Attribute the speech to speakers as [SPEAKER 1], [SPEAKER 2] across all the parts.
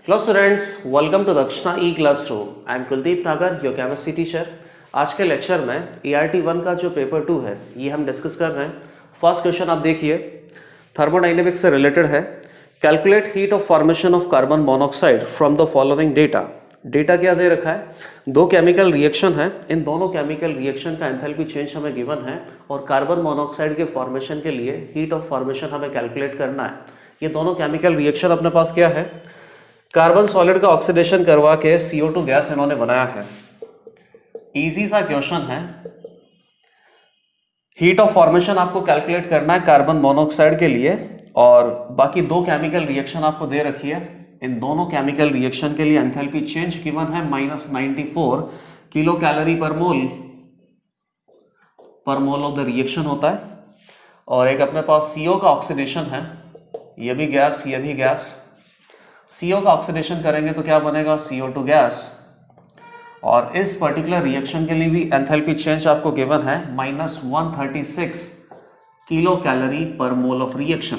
[SPEAKER 1] Hello students, welcome to दक्षिणा ई classroom. I am Kuldeep नागर, your chemistry teacher. आज के लेक्चर में ERT1 का जो पेपर 2 है ये हम डिस्कस कर रहे हैं। फर्स्ट क्वेश्चन आप देखिए, थर्मोडाइनेमिक्स से रिलेटेड है। Calculate heat of formation of carbon monoxide from the following data. Data क्या दे रखा है? दो केमिकल रिएक्शन है, इन दोनों केमिकल रिएक्शन का एंथैल्पी चेंज हमें गिवन है और कार्बन मोनोऑक्साइड के फॉर्मेशन के लिए हीट ऑफ फॉर्मेशन हमें कैलकुलेट करना है। ये दोनों केमिकल रिएक्शन अपने पास क्या है? कार्बन सॉलिड का ऑक्सीडेशन करवा के CO2 गैस इन्होंने बनाया है। इजी सा क्वेश्चन है। हीट ऑफ फॉर्मेशन आपको कैलकुलेट करना है कार्बन मोनोऑक्साइड के लिए और बाकी दो केमिकल रिएक्शन आपको दे रखी है। इन दोनों केमिकल रिएक्शन के लिए एंथैल्पी चेंज गिवन है -94 किलो कैलोरी पर मोल ऑफ द रिएक्शन होता है। और एक अपने पास CO का ऑक्सीडेशन है, ये भी गैस। CO का ऑक्सीडेशन करेंगे तो क्या बनेगा? CO2 gas. और इस पर्टिकुलर रिएक्शन के लिए भी एंथैल्पी चेंज आपको गिवन है -136 किलो कैलोरी पर मोल ऑफ रिएक्शन।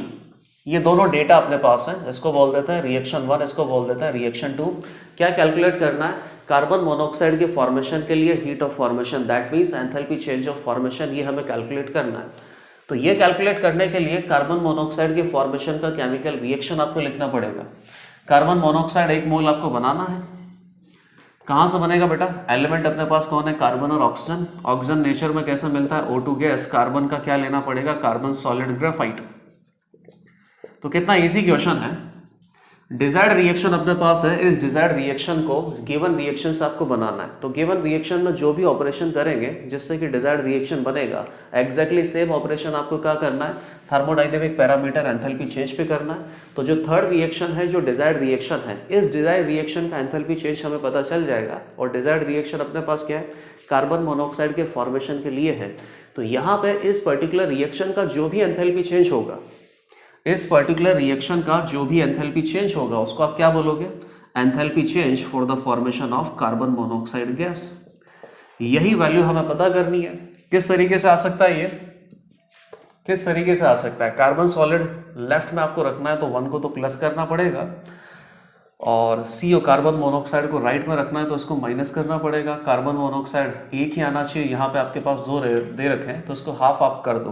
[SPEAKER 1] ये दोनों डेटा अपने पास है। इसको बोल देते हैं रिएक्शन 1, इसको बोल देते हैं रिएक्शन 2। क्या कैलकुलेट करना है? कार्बन मोनोऑक्साइड के फॉर्मेशन के लिए heat of formation, that means enthalpy change of formation, ये हमें कैलकुलेट करना है। तो ये कैलकुलेट करने के लिए कार्बन मोनोऑक्साइड के फॉर्मेशन का केमिकल रिएक्शन आपको लिखना पड़ेगा। कार्बन मोनोऑक्साइड 1 मोल आपको बनाना है। कहाँ से बनेगा बेटा? एलिमेंट अपने पास कौन है? कार्बन और ऑक्सीजन। ऑक्सीजन नेचर में कैसे मिलता है? O2 gas. कार्बन का क्या लेना पड़ेगा? Carbon solid graphite. तो कितना इजी क्वेश्चन है। डिजायर्ड रिएक्शन अपने पास है, इस डिजायर्ड रिएक्शन को गिवन रिएक्शन से आपको बनाना है। तो गिवन रिएक्शन में जो भी ऑपरेशन करेंगे जिससे कि डिजायर्ड रिएक्शन बनेगा, एग्जैक्टली सेम ऑपरेशन आपको क्या करना है? थर्मोडाइनेमिक पैरामीटर एंथैल्पी चेंज पे करना है। तो जो थर्ड रिएक्शन है, जो डिजायर्ड रिएक्शन है, इस डिजायर्ड रिएक्शन का एंथैल्पी चेंज हमें पता चल जाएगा। और डिजायर्ड रिएक्शन अपने पास क्या है? कार्बन मोनोऑक्साइड के फॉर्मेशन के लिए है। तो यहाँ पे इस पर्टिकुलर रिएक्शन का जो भी एंथैल्पी चेंज होगा, इस पर्टिकुलर रिएक्शन का जो भी एंथैल्पी चेंज होगा उसको आप क्या बोलोगे? Enthalpy change for the formation of carbon monoxide gas. यही वैल्यू हमें पता करनी है। किस तरीके से आ सकता है ये? किस तरीके से आ सकता है? कार्बन सॉलिड लेफ्ट में आपको रखना है तो 1 को तो प्लस करना पड़ेगा, और CO कार्बन मोनोऑक्साइड को राइट में रखना है तो इसको माइनस करना पड़ेगा। कार्बन मोनोऑक्साइड एक ही आना चाहिए, यहाँ पे आपके पास दो दे रखे हैं तो इसको हाफ आप कर दो।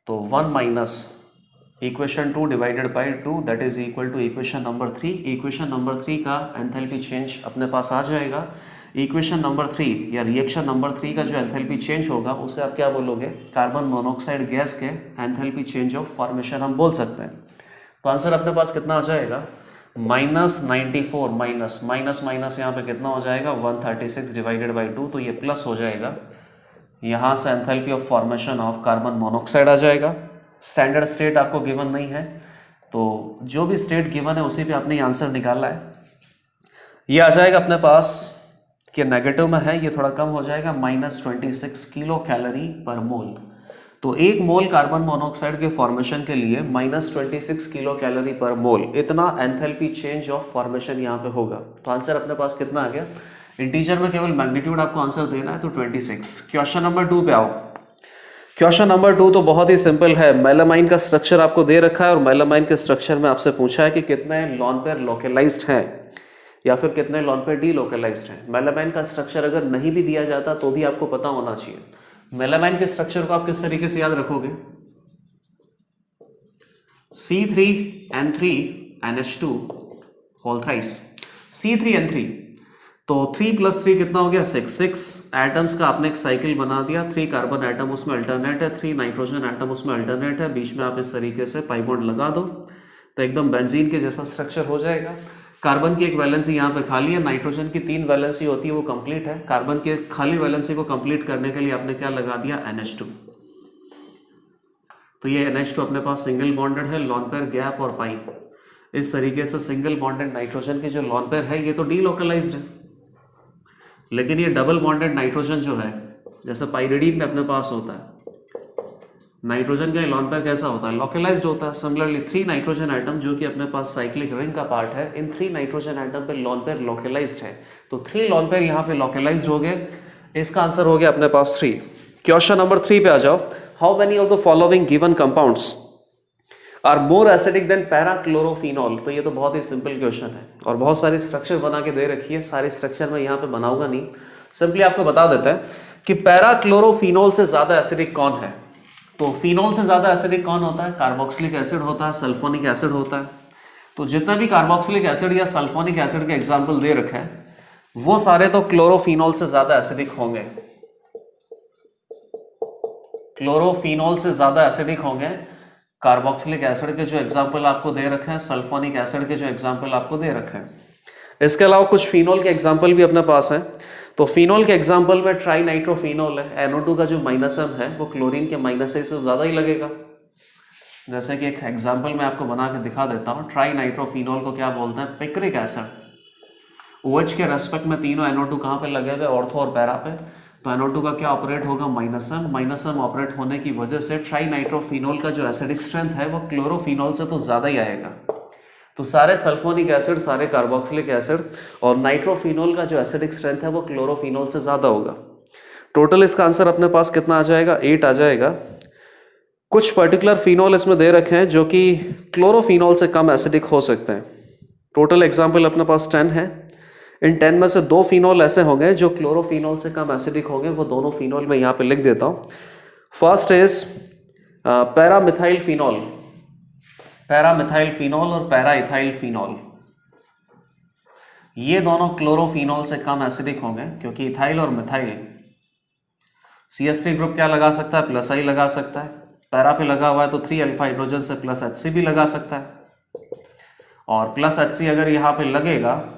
[SPEAKER 1] तो 1 minus equation 2 divided by 2, that is equal to equation number 3। Equation number 3 का एंथैल्पी चेंज अपने पास आ जाएगा। इक्वेशन नंबर 3 या रिएक्शन नंबर 3 का जो एंथैल्पी चेंज होगा उसे आप क्या बोलोगे? कार्बन मोनोऑक्साइड गैस के एंथैल्पी चेंज ऑफ फॉर्मेशन हम बोल सकते हैं। तो आंसर अपने पास कितना आ जाएगा? -94 माइनस यहाँ पे कितना हो जाएगा? 136 डिवाइडेड बाई 2, तो ये प्लस हो जाएगा। यहाँ से enthalpy of formation of carbon monoxide आ जाएगा। स्टैंडर्ड स्टेट आपको गिवन नहीं है, तो जो भी स्टेट गिवन है उसी पे आपने आंसर निकाला है। ये आ जाएगा अपने पास कि नेगेटिव में है, ये थोड़ा कम हो जाएगा, -26 किलो कैलोरी पर मोल। तो 1 मोल कार्बन मोनोऑक्साइड के फॉर्मेशन के लिए -26 किलो कैलोरी पर मोल, इतना एंथैल्पी चेंज ऑफ फॉर्मेशन यहाँ पे होगा। तो आंसर अपने पास कितना आ गया? इंटीजर में केवल मैग्नीट्यूड आपको आंसर देना है, तो 26। क्वेश्चन नंबर 2 पे आओ। क्वेश्चन नंबर 2 तो बहुत ही सिंपल है। मेलामाइन का स्ट्रक्चर आपको दे रखा है और मेलामाइन के स्ट्रक्चर में आपसे पूछा है कि कितने लॉन पेयर लोकलाइज्ड हैं या फिर कितने लॉन पेयर डीलोकलाइज्ड हैं। मेलामाइन का स्ट्रक्चर अगर नहीं भी दिया जाता तो भी आपको पता होना चाहिए। मेलामाइन के स्ट्रक्चर को आप किस तरीके से याद रखोगे? C3N3NH2 whole thrice. C3N3, तो 3 + 3 कितना हो गया? 6 एटम्स का आपने एक साइकिल बना दिया। 3 कार्बन एटम उसमें अल्टरनेट है, 3 नाइट्रोजन एटम उसमें अल्टरनेट है, बीच में आप इस तरीके से पाई बॉन्ड लगा दो तो एकदम बेंजीन के जैसा स्ट्रक्चर हो जाएगा। कार्बन की एक वैलेंसी यहाँ पे खाली है, नाइट्रोजन की 3 वैलेंसी होती है वो कंप्लीट है। कार्बन की खाली वैलेंसी को कंप्लीट करने के लिए आपने क्या लगा दिया? NH2। तो ये NH2 अपने पास सिंगल बॉन्डेड है, लॉन पेयर गैप और पाई। इस तरीके से सिंगल बॉन्डेड नाइट्रोजन की जो लॉन पेयर है ये तो डीलोकलाइज्ड है, लेकिन ये डबल बॉन्डेड नाइट्रोजन जो है, जैसे पाइरिडीन में अपने पास होता है, नाइट्रोजन का लॉन पेयर कैसा होता है? लोकलाइज्ड होता है। सिमिलरली 3 नाइट्रोजन एटम जो कि अपने पास साइक्लिक रिंग का पार्ट है, इन 3 नाइट्रोजन एटम पे लॉन पेयर लोकलाइज्ड है। तो 3 लॉन पेयर यहाँ पे लोकलाइज्ड हो गए। इसका आंसर हो गया अपने पास 3। क्वेश्चन नंबर 3 पे आ जाओ। How many of the following given compounds are more acidic than parachlorophenol. तो ये तो बहुत ही सिंपल क्वेश्चन है और बहुत सारी स्ट्रक्चर बना के दे रखी है, सारी स्ट्रक्चर मैं यहाँ पे बनाऊंगा नहीं, सिंपली आपको बता देता है कि पैराक्लोरोफिनॉल से ज्यादा एसिडिक कौन है। तो फिनॉल से ज्यादा एसिडिक कौन होता है? कार्बोक्सिलिक एसिड होता है, सल्फोनिक एसिड होता है। तो जितना भी कार्बोक्सिलिक एसिड या सल्फोनिक एसिड के एग्जाम्पल दे रखे हैं वो सारे तो क्लोरोफिनॉल से ज्यादा एसिडिक होंगे, क्लोरोफिनॉल से ज्यादा एसिडिक होंगे कार्बोक्सिलिक एसिड के जो एग्जाम्पल आपको दे रखे हैं, सल्फोनिक एसिड के जो एग्जाम्पल आपको दे रखे हैं। इसके अलावा कुछ फिनॉल के एग्जाम्पल भी अपने पास हैं। तो फिनॉल के एग्जाम्पल में ट्राई नाइट्रोफिनॉल है, NO2 का जो -M है वो क्लोरीन के -A से ज़्यादा ही लगेगा। जैसे कि एक एग्जाम्पल मैं आपको बना के दिखा देता हूँ। ट्राई नाइट्रोफिनॉल को क्या बोलते हैं? Picric acid. OH के रेस्पेक्ट में तीनों NO2 कहाँ पे लगे हुए? ऑर्थो और पैरा पे। तो NO2 का क्या ऑपरेट होगा? -M ऑपरेट होने की वजह से ट्राई नाइट्रोफिनॉल का जो एसिडिक स्ट्रेंथ है वो क्लोरोफिनॉल से तो ज़्यादा ही आएगा। तो सारे सल्फोनिक एसिड, सारे कार्बोक्सिलिक एसिड और नाइट्रोफिनॉल का जो एसिडिक स्ट्रेंथ है वो क्लोरोफिनॉल से ज़्यादा होगा। टोटल इसका आंसर अपने पास कितना आ जाएगा? 8 आ जाएगा। कुछ पर्टिकुलर फिनॉल इसमें दे रखे हैं जो कि क्लोरोफिनॉल से कम एसिडिक हो सकते हैं। टोटल एग्जाम्पल अपने पास 10 है। इन 10 में से 2 फिनॉल ऐसे होंगे जो क्लोरोफिनॉल से कम एसिडिक होंगे, वो दोनों फिनॉल मैं यहाँ पे लिख देता हूँ। First is para-methyl phenol, para-methyl phenol और पैराइथाइल फिनॉल। ये दोनों क्लोरोफिनॉल से कम एसिडिक होंगे क्योंकि इथाइल और मिथाइल, CH3 ग्रुप क्या लगा सकता है? +I लगा सकता है। पैरा पे लगा हुआ है तो 3 अल्फा हाइड्रोजन से +Hc भी लगा सकता है। और +Hc अगर यहाँ पे लगेगा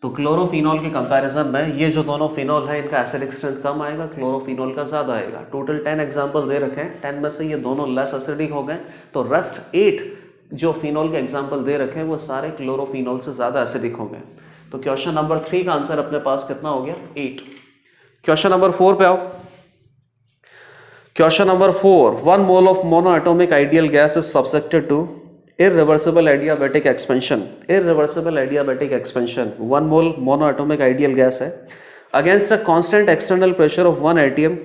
[SPEAKER 1] तो क्लोरोफिनॉल के कंपैरिजन में ये जो दोनों फिनॉल है इनका एसिडिक स्ट्रेंथ कम आएगा, क्लोरोफिनॉल का ज्यादा आएगा। टोटल 10 एग्जाम्पल दे रखे हैं, 10 में से ये दोनों लेस एसिडिक हो गए। तो रेस्ट 8 जो फिनॉल के एग्जाम्पल दे रखे हैं वो सारे क्लोरोफिनॉल से ज्यादा एसिडिक हो गए। तो क्वेश्चन नंबर 3 का आंसर अपने पास कितना हो गया? 8। क्वेश्चन नंबर 4 पे आओ। Question number 4, 1 mole of monoatomic ideal gas is subjected to irreversible adiabatic expansion, irreversible adiabatic expansion, 1 mole monoatomic ideal gas है against a constant external pressure of 1 atm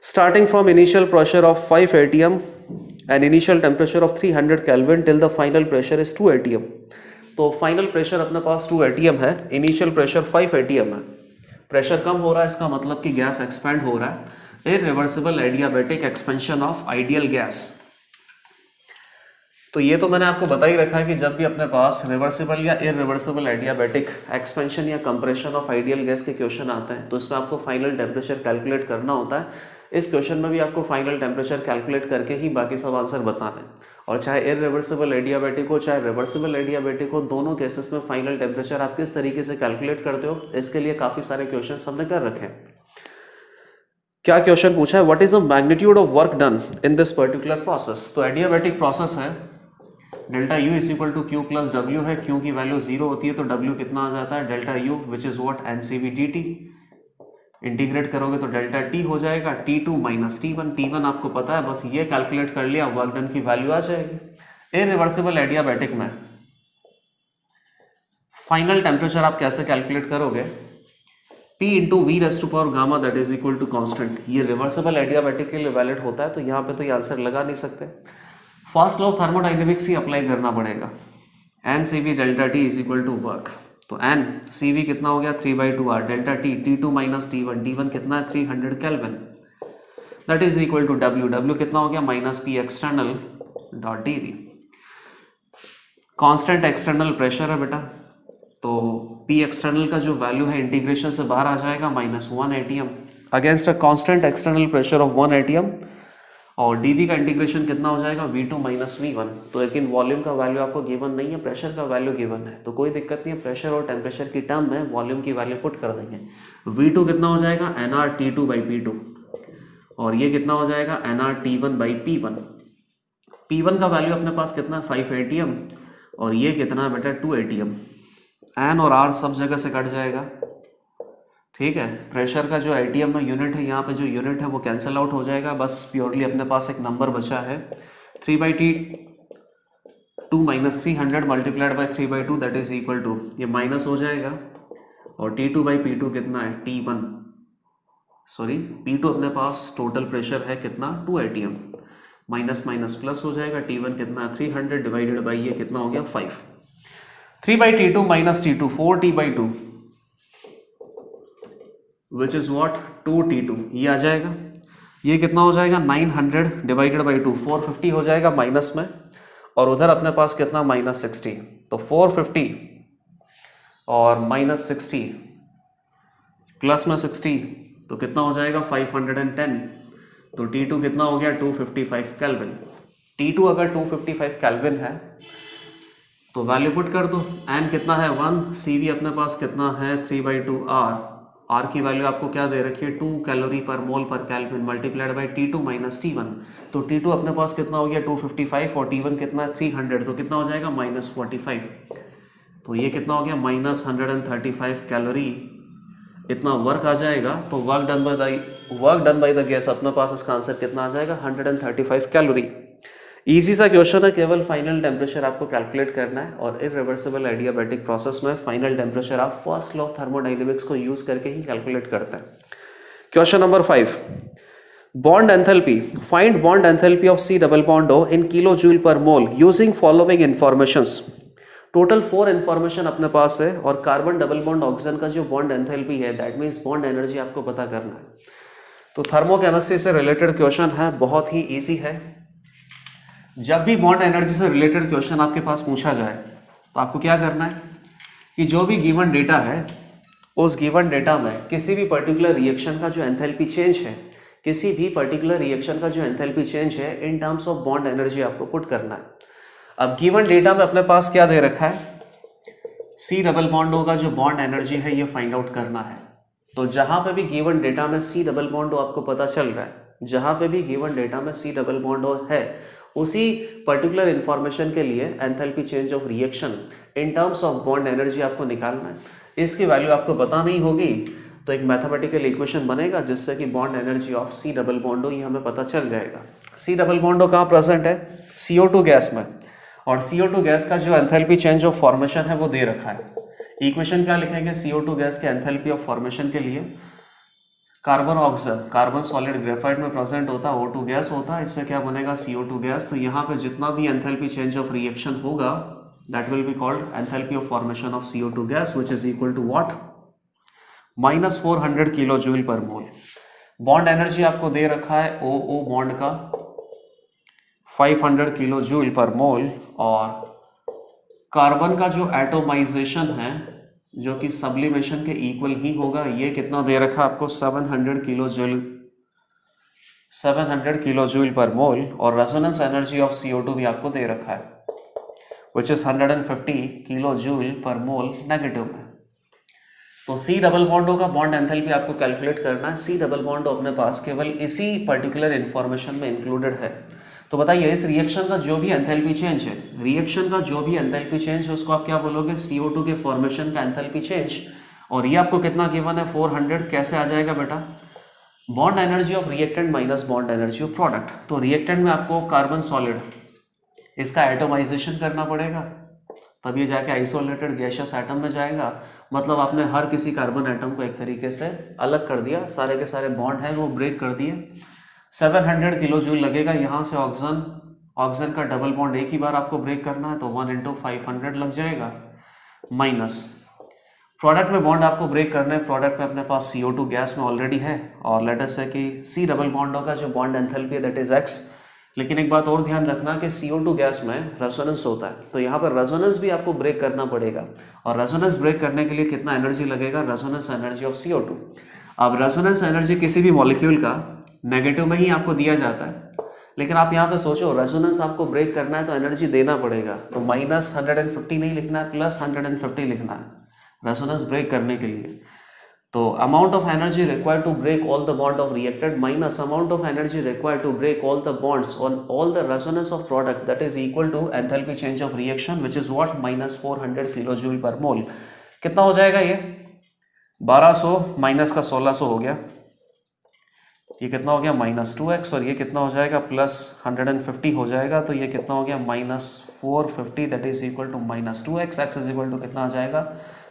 [SPEAKER 1] starting from initial pressure of 5 atm and initial temperature of 300 Kelvin till the final pressure is 2 atm। तो final pressure अपने पास 2 atm है, initial pressure 5 atm है। Pressure कम हो रहा है, इसका मतलब कि गैस एक्सपेंड हो रहा है। irreversible adiabatic expansion of ideal gas। तो ये तो मैंने आपको बता ही रखा है कि जब भी अपने पास रिवर्सिबल या इररिवर्सिबल एडियाबैटिक एक्सपेंशन या कंप्रेशन ऑफ आइडियल गैस के क्वेश्चन आते हैं तो इसमें आपको फाइनल टेम्परेचर कैलकुलेट करना होता है। इस क्वेश्चन में भी आपको फाइनल टेम्परेचर कैलकुलेट करके ही बाकी सब आंसर बताना है। और चाहे इररिवर्सिबल एडियाबैटिक हो चाहे रिवर्सिबल एडियाबैटिक हो, दोनों केसेस में फाइनल टेम्परेचर आप किस तरीके से कैलकुलेट करते हो, इसके लिए काफी सारे क्वेश्चन हमने कर रखे हैं। क्या क्वेश्चन पूछा है? What is the magnitude of work done in this particular process. तो एडियाबैटिक प्रोसेस है, delta U is equal to Q plus W है। Q की वैल्यू 0 होती है तो W कितना आ जाता है? Delta U which is what? NCV dt। Integrate करोगे तो डेल्टा T हो जाएगा, T2 माइनस T1। T1 आपको पता है, बस ये कैलकुलेट कर लिया, वर्क डन की वैल्यू आ जाएगी। इररिवर्सिबल एडियाबैटिक में फाइनल टेम्परेचर आप कैसे कैलकुलेट करोगे? P into V raised to power gamma that is equal to constant. ये रिवर्सिबल एडियाबैटिक के लिए वैलिड होता है, तो यहाँ पे तो ये आंसर लगा नहीं सकते। फर्स्ट लॉ थर्मोडाइनेमिक्स ही अप्लाई करना पड़ेगा। N C V delta T is equal to work. तो एन सी वी कितना हो गया? 3/2 delta T T2 minus T1। T1 कितना है? 300 kelvin. That is equal to W। W कितना हो गया? -P external dot dV। Constant external pressure है बेटा, तो P एक्सटर्नल का जो वैल्यू है इंटीग्रेशन से बाहर आ जाएगा, -1 atm against a constant external pressure of 1 atm। और dV का इंटीग्रेशन कितना हो जाएगा? V2 minus V1। तो लेकिन वॉल्यूम का वैल्यू आपको गिवन नहीं है, प्रेशर का वैल्यू गिवन है, तो कोई दिक्कत नहीं है। प्रेशर और टेम्परेचर की टर्म में वॉल्यूम की वैल्यू पुट कर देंगे। V2 कितना हो जाएगा? nRT2/P2। और ये कितना हो जाएगा? nRT1/P1। P1 का वैल्यू अपने पास कितना है? 5 atm। और ये कितना है बेटा? 2 atm। N और R सब जगह से कट जाएगा, ठीक है। प्रेशर का जो एटीएम में यूनिट है, यहाँ पे जो यूनिट है वो कैंसिल आउट हो जाएगा, बस प्योरली अपने पास एक नंबर बचा है 3/T2 minus 300 multiplied by 3/2 that is equal to, ये माइनस हो जाएगा। और T2/P2 कितना है? P2 अपने पास टोटल प्रेशर है कितना? 2 atm। माइनस माइनस प्लस हो जाएगा, T1 कितना है 300 डिवाइडेड बाई ये कितना हो गया 5, 3/T2 minus T2 4T/2 which is what 2T2, ये आ जाएगा। ये कितना हो जाएगा 900 डिवाइडेड बाई 2 450 हो जाएगा माइनस में, और उधर अपने पास कितना -60, तो 450 और -60 प्लस में 60 तो कितना हो जाएगा 510, तो T2 कितना हो गया 255 केल्विन। T2 अगर 255 केल्विन है तो वैल्यू पुट कर दो, n कितना है 1, CV अपने पास कितना है 3/2 R की वैल्यू आपको क्या दे रखी है 2 कैलोरी पर मोल पर kelvin multiplied by T2 minus T1, तो T2 अपने पास कितना हो गया 255 और T1 कितना है 300, तो कितना हो जाएगा -45, तो ये कितना हो गया -135 कैलोरी, इतना वर्क आ जाएगा। तो work done by the gas अपने पास इसका आंसर कितना आ जाएगा 135 कैलोरी। इजी सा क्वेश्चन है, केवल फाइनल टेम्परेचर आपको कैलकुलेट करना है, और इरिवर्सिबल एडियाबैटिक प्रोसेस में फाइनल टेम्परेचर आप फर्स्ट लॉ ऑफ थर्मोडायनेमिक्स को यूज करके ही कैलकुलेट करते हैं। Question number 5, bond enthalpy, find bond enthalpy of C double bond O in kilo joule per mole using following informations. Total 4 information अपने पास है, और carbon double bond oxygen का जो bond enthalpy है दैट मीन्स बॉन्ड एनर्जी आपको पता करना है। तो थर्मोकेमिस्ट्री से रिलेटेड क्वेश्चन है, बहुत ही ईजी है। जब भी बॉन्ड एनर्जी से रिलेटेड क्वेश्चन आपके पास पूछा जाए तो आपको क्या करना है कि जो भी गिवन डेटा है उस गिवन डेटा में किसी भी पर्टिकुलर रिएक्शन का जो एंथैल्पी चेंज है, किसी भी पर्टिकुलर रिएक्शन का जो एंथैल्पी चेंज है in terms of bond energy आपको पुट करना है। अब गिवन डेटा में अपने पास क्या दे रखा है, C डबल बॉन्ड O का जो बॉन्ड एनर्जी है ये फाइंड आउट करना है। तो जहां पे भी गिवन डेटा में C डबल बॉन्ड O आपको पता चल रहा है, जहां पे भी गिवन डेटा में C डबल बॉन्ड O है, उसी पर्टिकुलर इंफॉर्मेशन के लिए enthalpy change of reaction in terms of bond energy आपको निकालना है। इसकी वैल्यू आपको पता नहीं होगी तो एक मैथमेटिकल इक्वेशन बनेगा जिससे कि bond energy of C double bond O ये हमें पता चल जाएगा। C डबल बॉन्ड O कहाँ प्रेजेंट है, CO2 गैस में, और CO2 गैस का जो एंथैल्पी चेंज ऑफ फॉर्मेशन है वो दे रखा है। इक्वेशन क्या लिखेंगे, CO2 गैस के एंथैल्पी ऑफ फॉर्मेशन के लिए carbon oxygen, carbon solid graphite में प्रेजेंट होता है, O2 गैस होता है, इससे क्या बनेगा CO2 गैस। तो यहाँ पे जितना भी एंथैल्पी चेंज ऑफ रिएक्शन होगा that will be called enthalpy of formation of CO2 gas which is equal to what -400 kilo joule per mole. Bond energy आपको दे रखा है OO बॉन्ड का 500 किलो जूल पर मोल, और कार्बन का जो atomisation है जो कि सब्लिमेशन के इक्वल ही होगा, ये कितना दे रखा है आपको 700 किलो जूल पर मोल, और रेजोनेंस एनर्जी ऑफ CO2 भी आपको दे रखा है which is 150 kilo joule per mole negative में। तो C डबल बॉन्ड O का बॉन्ड एंथैल्पी आपको कैलकुलेट करना है। C डबल बॉन्ड O अपने पास केवल इसी पर्टिकुलर इंफॉर्मेशन में इंक्लूडेड है। तो बताइए इस रिएक्शन का जो भी एंथैल्पी चेंज है, रिएक्शन का जो भी एंथैल्पी चेंज है उसको आप क्या बोलोगे, CO2 के फॉर्मेशन का एंथैल्पी चेंज, और ये आपको कितना गिवन है 400। कैसे आ जाएगा बेटा, bond energy of reactant minus bond energy of product. तो रिएक्टेंट में आपको कार्बन सॉलिड इसका एटोमाइजेशन करना पड़ेगा, तब ये जाके आइसोलेटेड गैसियस एटम में जाएगा। मतलब आपने हर किसी कार्बन एटम को एक तरीके से अलग कर दिया, सारे के सारे बॉन्ड हैं वो ब्रेक कर दिए। 700 किलो जूल लगेगा, यहाँ से ऑक्सीजन का डबल बॉन्ड एक ही बार आपको ब्रेक करना है, तो 1 × 500 लग जाएगा, माइनस प्रोडक्ट में बॉन्ड आपको ब्रेक करना है। प्रोडक्ट में अपने पास CO2 गैस में ऑलरेडी है, और लेट अस से कि C डबल बॉन्ड का जो बॉन्ड एंथैल्पी है दैट इज X। लेकिन एक बात और ध्यान रखना कि CO2 गैस में रेजोनेंस होता है, तो यहाँ पर रेजोनेंस भी आपको ब्रेक करना पड़ेगा, और रेजोनेंस ब्रेक करने के लिए कितना एनर्जी लगेगा, रेजोनेंस एनर्जी ऑफ CO2। अब रेजोनेंस एनर्जी किसी भी मॉलिक्यूल का नेगेटिव में ही आपको दिया जाता है, लेकिन आप यहाँ पे सोचो रेजोनेंस आपको ब्रेक करना है तो एनर्जी देना पड़ेगा, तो -150 नहीं लिखना है, +150 लिखना है रेजोनेंस ब्रेक करने के लिए। तो amount of energy required to break all the bond of reacted minus amount of energy required to break all the bonds on all the resonance of product that is equal to enthalpy change of reaction which is what -400 kilo joule per mole. कितना हो जाएगा ये 1200 minus का 1600 हो गया, ये कितना हो गया -2x, और ये कितना हो जाएगा +150 हो जाएगा, तो ये कितना हो गया -450 that is equal to -2x। x is equal to कितना आ जाएगा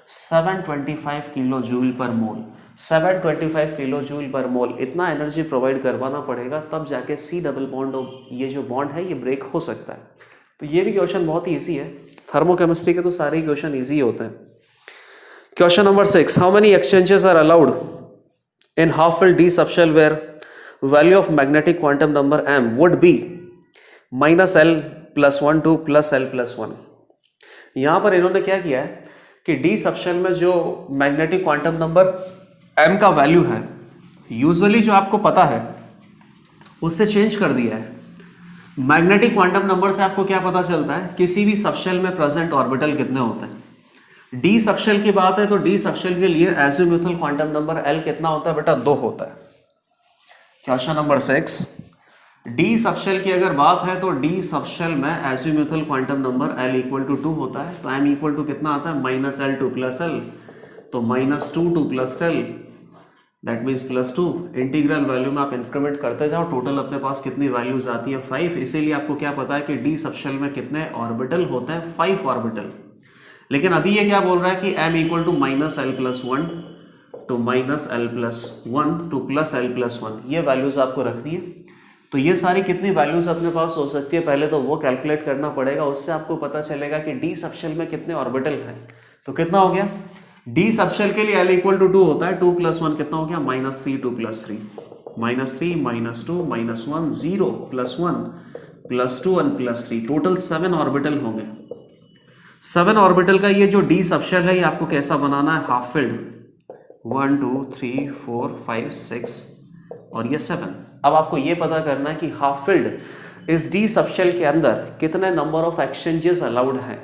[SPEAKER 1] 725 किलो जूल पर मोल। 725 किलो जूल पर मोल इतना एनर्जी प्रोवाइड करवाना पड़ेगा, तब जाके सी डबल बॉन्ड, ये जो बॉन्ड है ये ब्रेक हो सकता है। तो ये भी क्वेश्चन बहुत ईजी है। थर्मोकेमिस्ट्री के तो सारे क्वेश्चन ईजी होते हैं। Question number 6, how many exchanges are allowed in half-filled d subshell where value of magnetic quantum number m would be minus l plus 1 to plus l plus 1। यहाँ पर इन्होंने क्या किया है कि d सबशेल में जो मैग्नेटिक क्वांटम नंबर m का वैल्यू है, यूजुअली जो आपको पता है उससे चेंज कर दिया है। मैग्नेटिक क्वांटम नंबर से आपको क्या पता चलता है, किसी भी सबशेल में प्रेजेंट ऑर्बिटल कितने होते हैं। डी सबशेल की बात है तो डी सबशेल के लिए एजिमुथल क्वांटम नंबर एल कितना होता है बेटा, 2 होता है। क्वेश्चन नंबर 6, डी सबशेल की अगर बात है तो डी सबशेल में azimuthal quantum number L equal to 2 होता है। तो एम इक्वल टू कितना आता है, minus l to plus l, तो minus 2 to plus l, that means plus 2। Integral value में आप इंक्रीमेंट करते जाओ, टोटल अपने पास कितनी वैल्यूज आती है, 5। इसीलिए आपको क्या पता है कि डी सबशेल में कितने ऑर्बिटल होते हैं, 5 ऑर्बिटल। लेकिन अभी ये क्या बोल रहा है कि m equal to minus L plus 1 to minus L plus 1 to plus L plus 1, ये वैल्यूज आपको रखनी है। तो ये सारी कितनी वैल्यूज अपने पास हो सकती है, पहले तो वो कैलकुलेट करना पड़ेगा, उससे आपको पता चलेगा कि डी सबशेल में कितने ऑर्बिटल हैं। तो कितना हो गया, डी सबशेल के लिए l इक्वल टू 2 होता है, 2 प्लस 1 कितना हो गया, minus 3 2 plus 3, minus 3 minus 2 minus 1 0 plus 1 plus 2 1 plus 3, total 7 orbital होंगे। 7 ऑर्बिटल का ये जो डी सबशेल है ये आपको कैसा बनाना है, हाफ फिल्ड, 1 2 3 4 5 6 और ये 7। अब आपको ये पता करना है कि हाफ फिल्ड इस डी सबशेल के अंदर कितने नंबर ऑफ एक्सचेंजेस अलाउड हैं।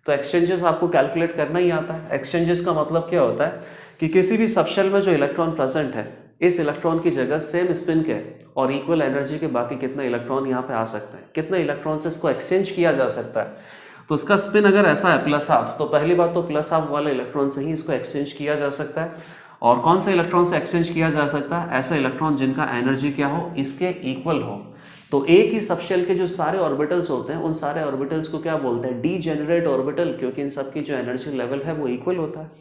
[SPEAKER 1] तो एक्सचेंजेस आपको कैलकुलेट करना ही आता है। एक्सचेंजेस का मतलब क्या होता है कि किसी भी सबशेल में जो इलेक्ट्रॉन प्रेजेंट है, इस इलेक्ट्रॉन की जगह सेम स्पिन के और इक्वल एनर्जी के बाकी कितने इलेक्ट्रॉन यहाँ पे आ सकते हैं, कितने इलेक्ट्रॉन से इसको एक्सचेंज किया जा सकता है। तो उसका स्पिन अगर ऐसा है प्लस हाफ, तो पहली बात तो प्लस हाफ वाले इलेक्ट्रॉन से ही इसको एक्सचेंज किया जा सकता है। और कौन से इलेक्ट्रॉन से एक्सचेंज किया जा सकता है, ऐसा इलेक्ट्रॉन जिनका एनर्जी क्या हो, इसके इक्वल हो। तो एक ही सबशेल के जो सारे ऑर्बिटल्स होते हैं, उन सारे ऑर्बिटल्स को क्या बोलते हैं, डीजेनरेट ऑर्बिटल, क्योंकि इन सबकी जो एनर्जी लेवल है वो इक्वल होता है।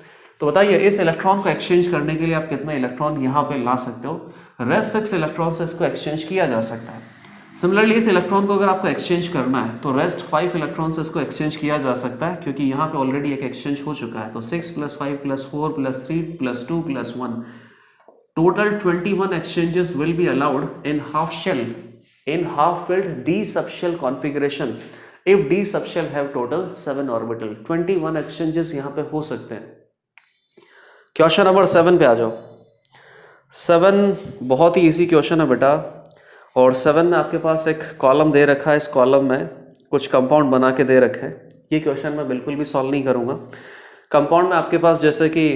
[SPEAKER 1] तो बताइए इस इलेक्ट्रॉन को एक्सचेंज करने के लिए आप कितने इलेक्ट्रॉन यहाँ पे ला सकते हो, रेस्ट 6 इलेक्ट्रॉन से इसको एक्सचेंज किया जा सकता है। सिमिलरली इस इलेक्ट्रॉन को अगर आपको एक्सचेंज करना है तो रेस्ट 5 इलेक्ट्रॉन से इसको एक्सचेंज किया जा सकता है, क्योंकि यहाँ पे ऑलरेडी एक एक्सचेंज हो चुका है। तो 6 plus 5 plus 4 plus 3 plus 2 plus 1, total 21 exchanges will be allowed in half shell, in half filled D subshell configuration if D subshell have total 7 orbital. 21 exchanges यहाँ पे हो सकते हैं। क्वेश्चन नंबर 7 पे आ जाओ। 7 बहुत ही इजी क्वेश्चन है बेटा, और 7 में आपके पास एक कॉलम दे रखा है, इस कॉलम में कुछ कंपाउंड बना के दे रखे हैं। ये क्वेश्चन मैं बिल्कुल भी सॉल्व नहीं करूँगा। कंपाउंड में आपके पास जैसे कि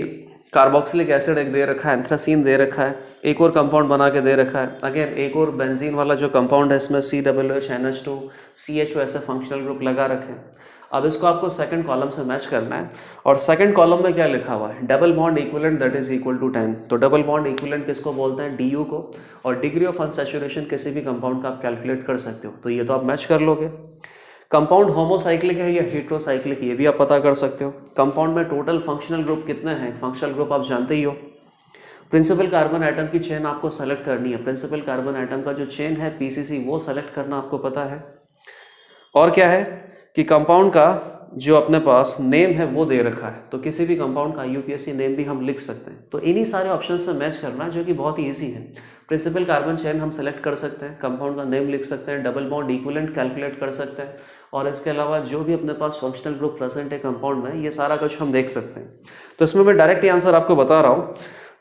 [SPEAKER 1] कार्बोक्सिलिक एसिड एक दे रखा है, एंथ्रासीन दे रखा है, एक और कंपाउंड बना के दे रखा है। अगेन एक और बेंजीन वाला जो कंपाउंड है, इसमें COOH NH2 CHO ऐसे फंक्शनल ग्रुप लगा रखे हैं। अब इसको आपको सेकंड कॉलम से मैच करना है, और सेकंड कॉलम में क्या लिखा हुआ है, double bond equivalent that is equal to 10। तो डबल बॉन्ड इक्विवेलेंट किसको बोलते हैं, DU को। और डिग्री ऑफ अनसैचुरेशन किसी भी कंपाउंड का आप कैलकुलेट कर सकते हो, तो ये तो आप मैच कर लोगे। कंपाउंड होमोसाइक्लिक है या हेट्रोसाइक्लिक, ये भी आप पता कर सकते हो। कंपाउंड में टोटल फंक्शनल ग्रुप कितने हैं, फंक्शनल ग्रुप आप जानते ही हो। प्रिंसिपल कार्बन एटम की चेन आपको सेलेक्ट करनी है, प्रिंसिपल कार्बन एटम का जो चेन है PCC वो सेलेक्ट करना आपको पता है। और क्या है कि कंपाउंड का जो अपने पास नेम है वो दे रखा है, तो किसी भी कंपाउंड का UPSC नेम भी हम लिख सकते हैं। तो इन्हीं सारे ऑप्शन से मैच करना है, जो कि बहुत ही ईजी है। प्रिंसिपल कार्बन चेन हम सेलेक्ट कर सकते हैं, कंपाउंड का नेम लिख सकते हैं, डबल बॉन्ड इक्विवेलेंट कैलकुलेट कर सकते हैं, और इसके अलावा जो भी अपने पास फंक्शनल ग्रुप प्रेजेंट है कंपाउंड में, ये सारा कुछ हम देख सकते हैं। तो इसमें मैं डायरेक्ट आंसर आपको बता रहा हूँ।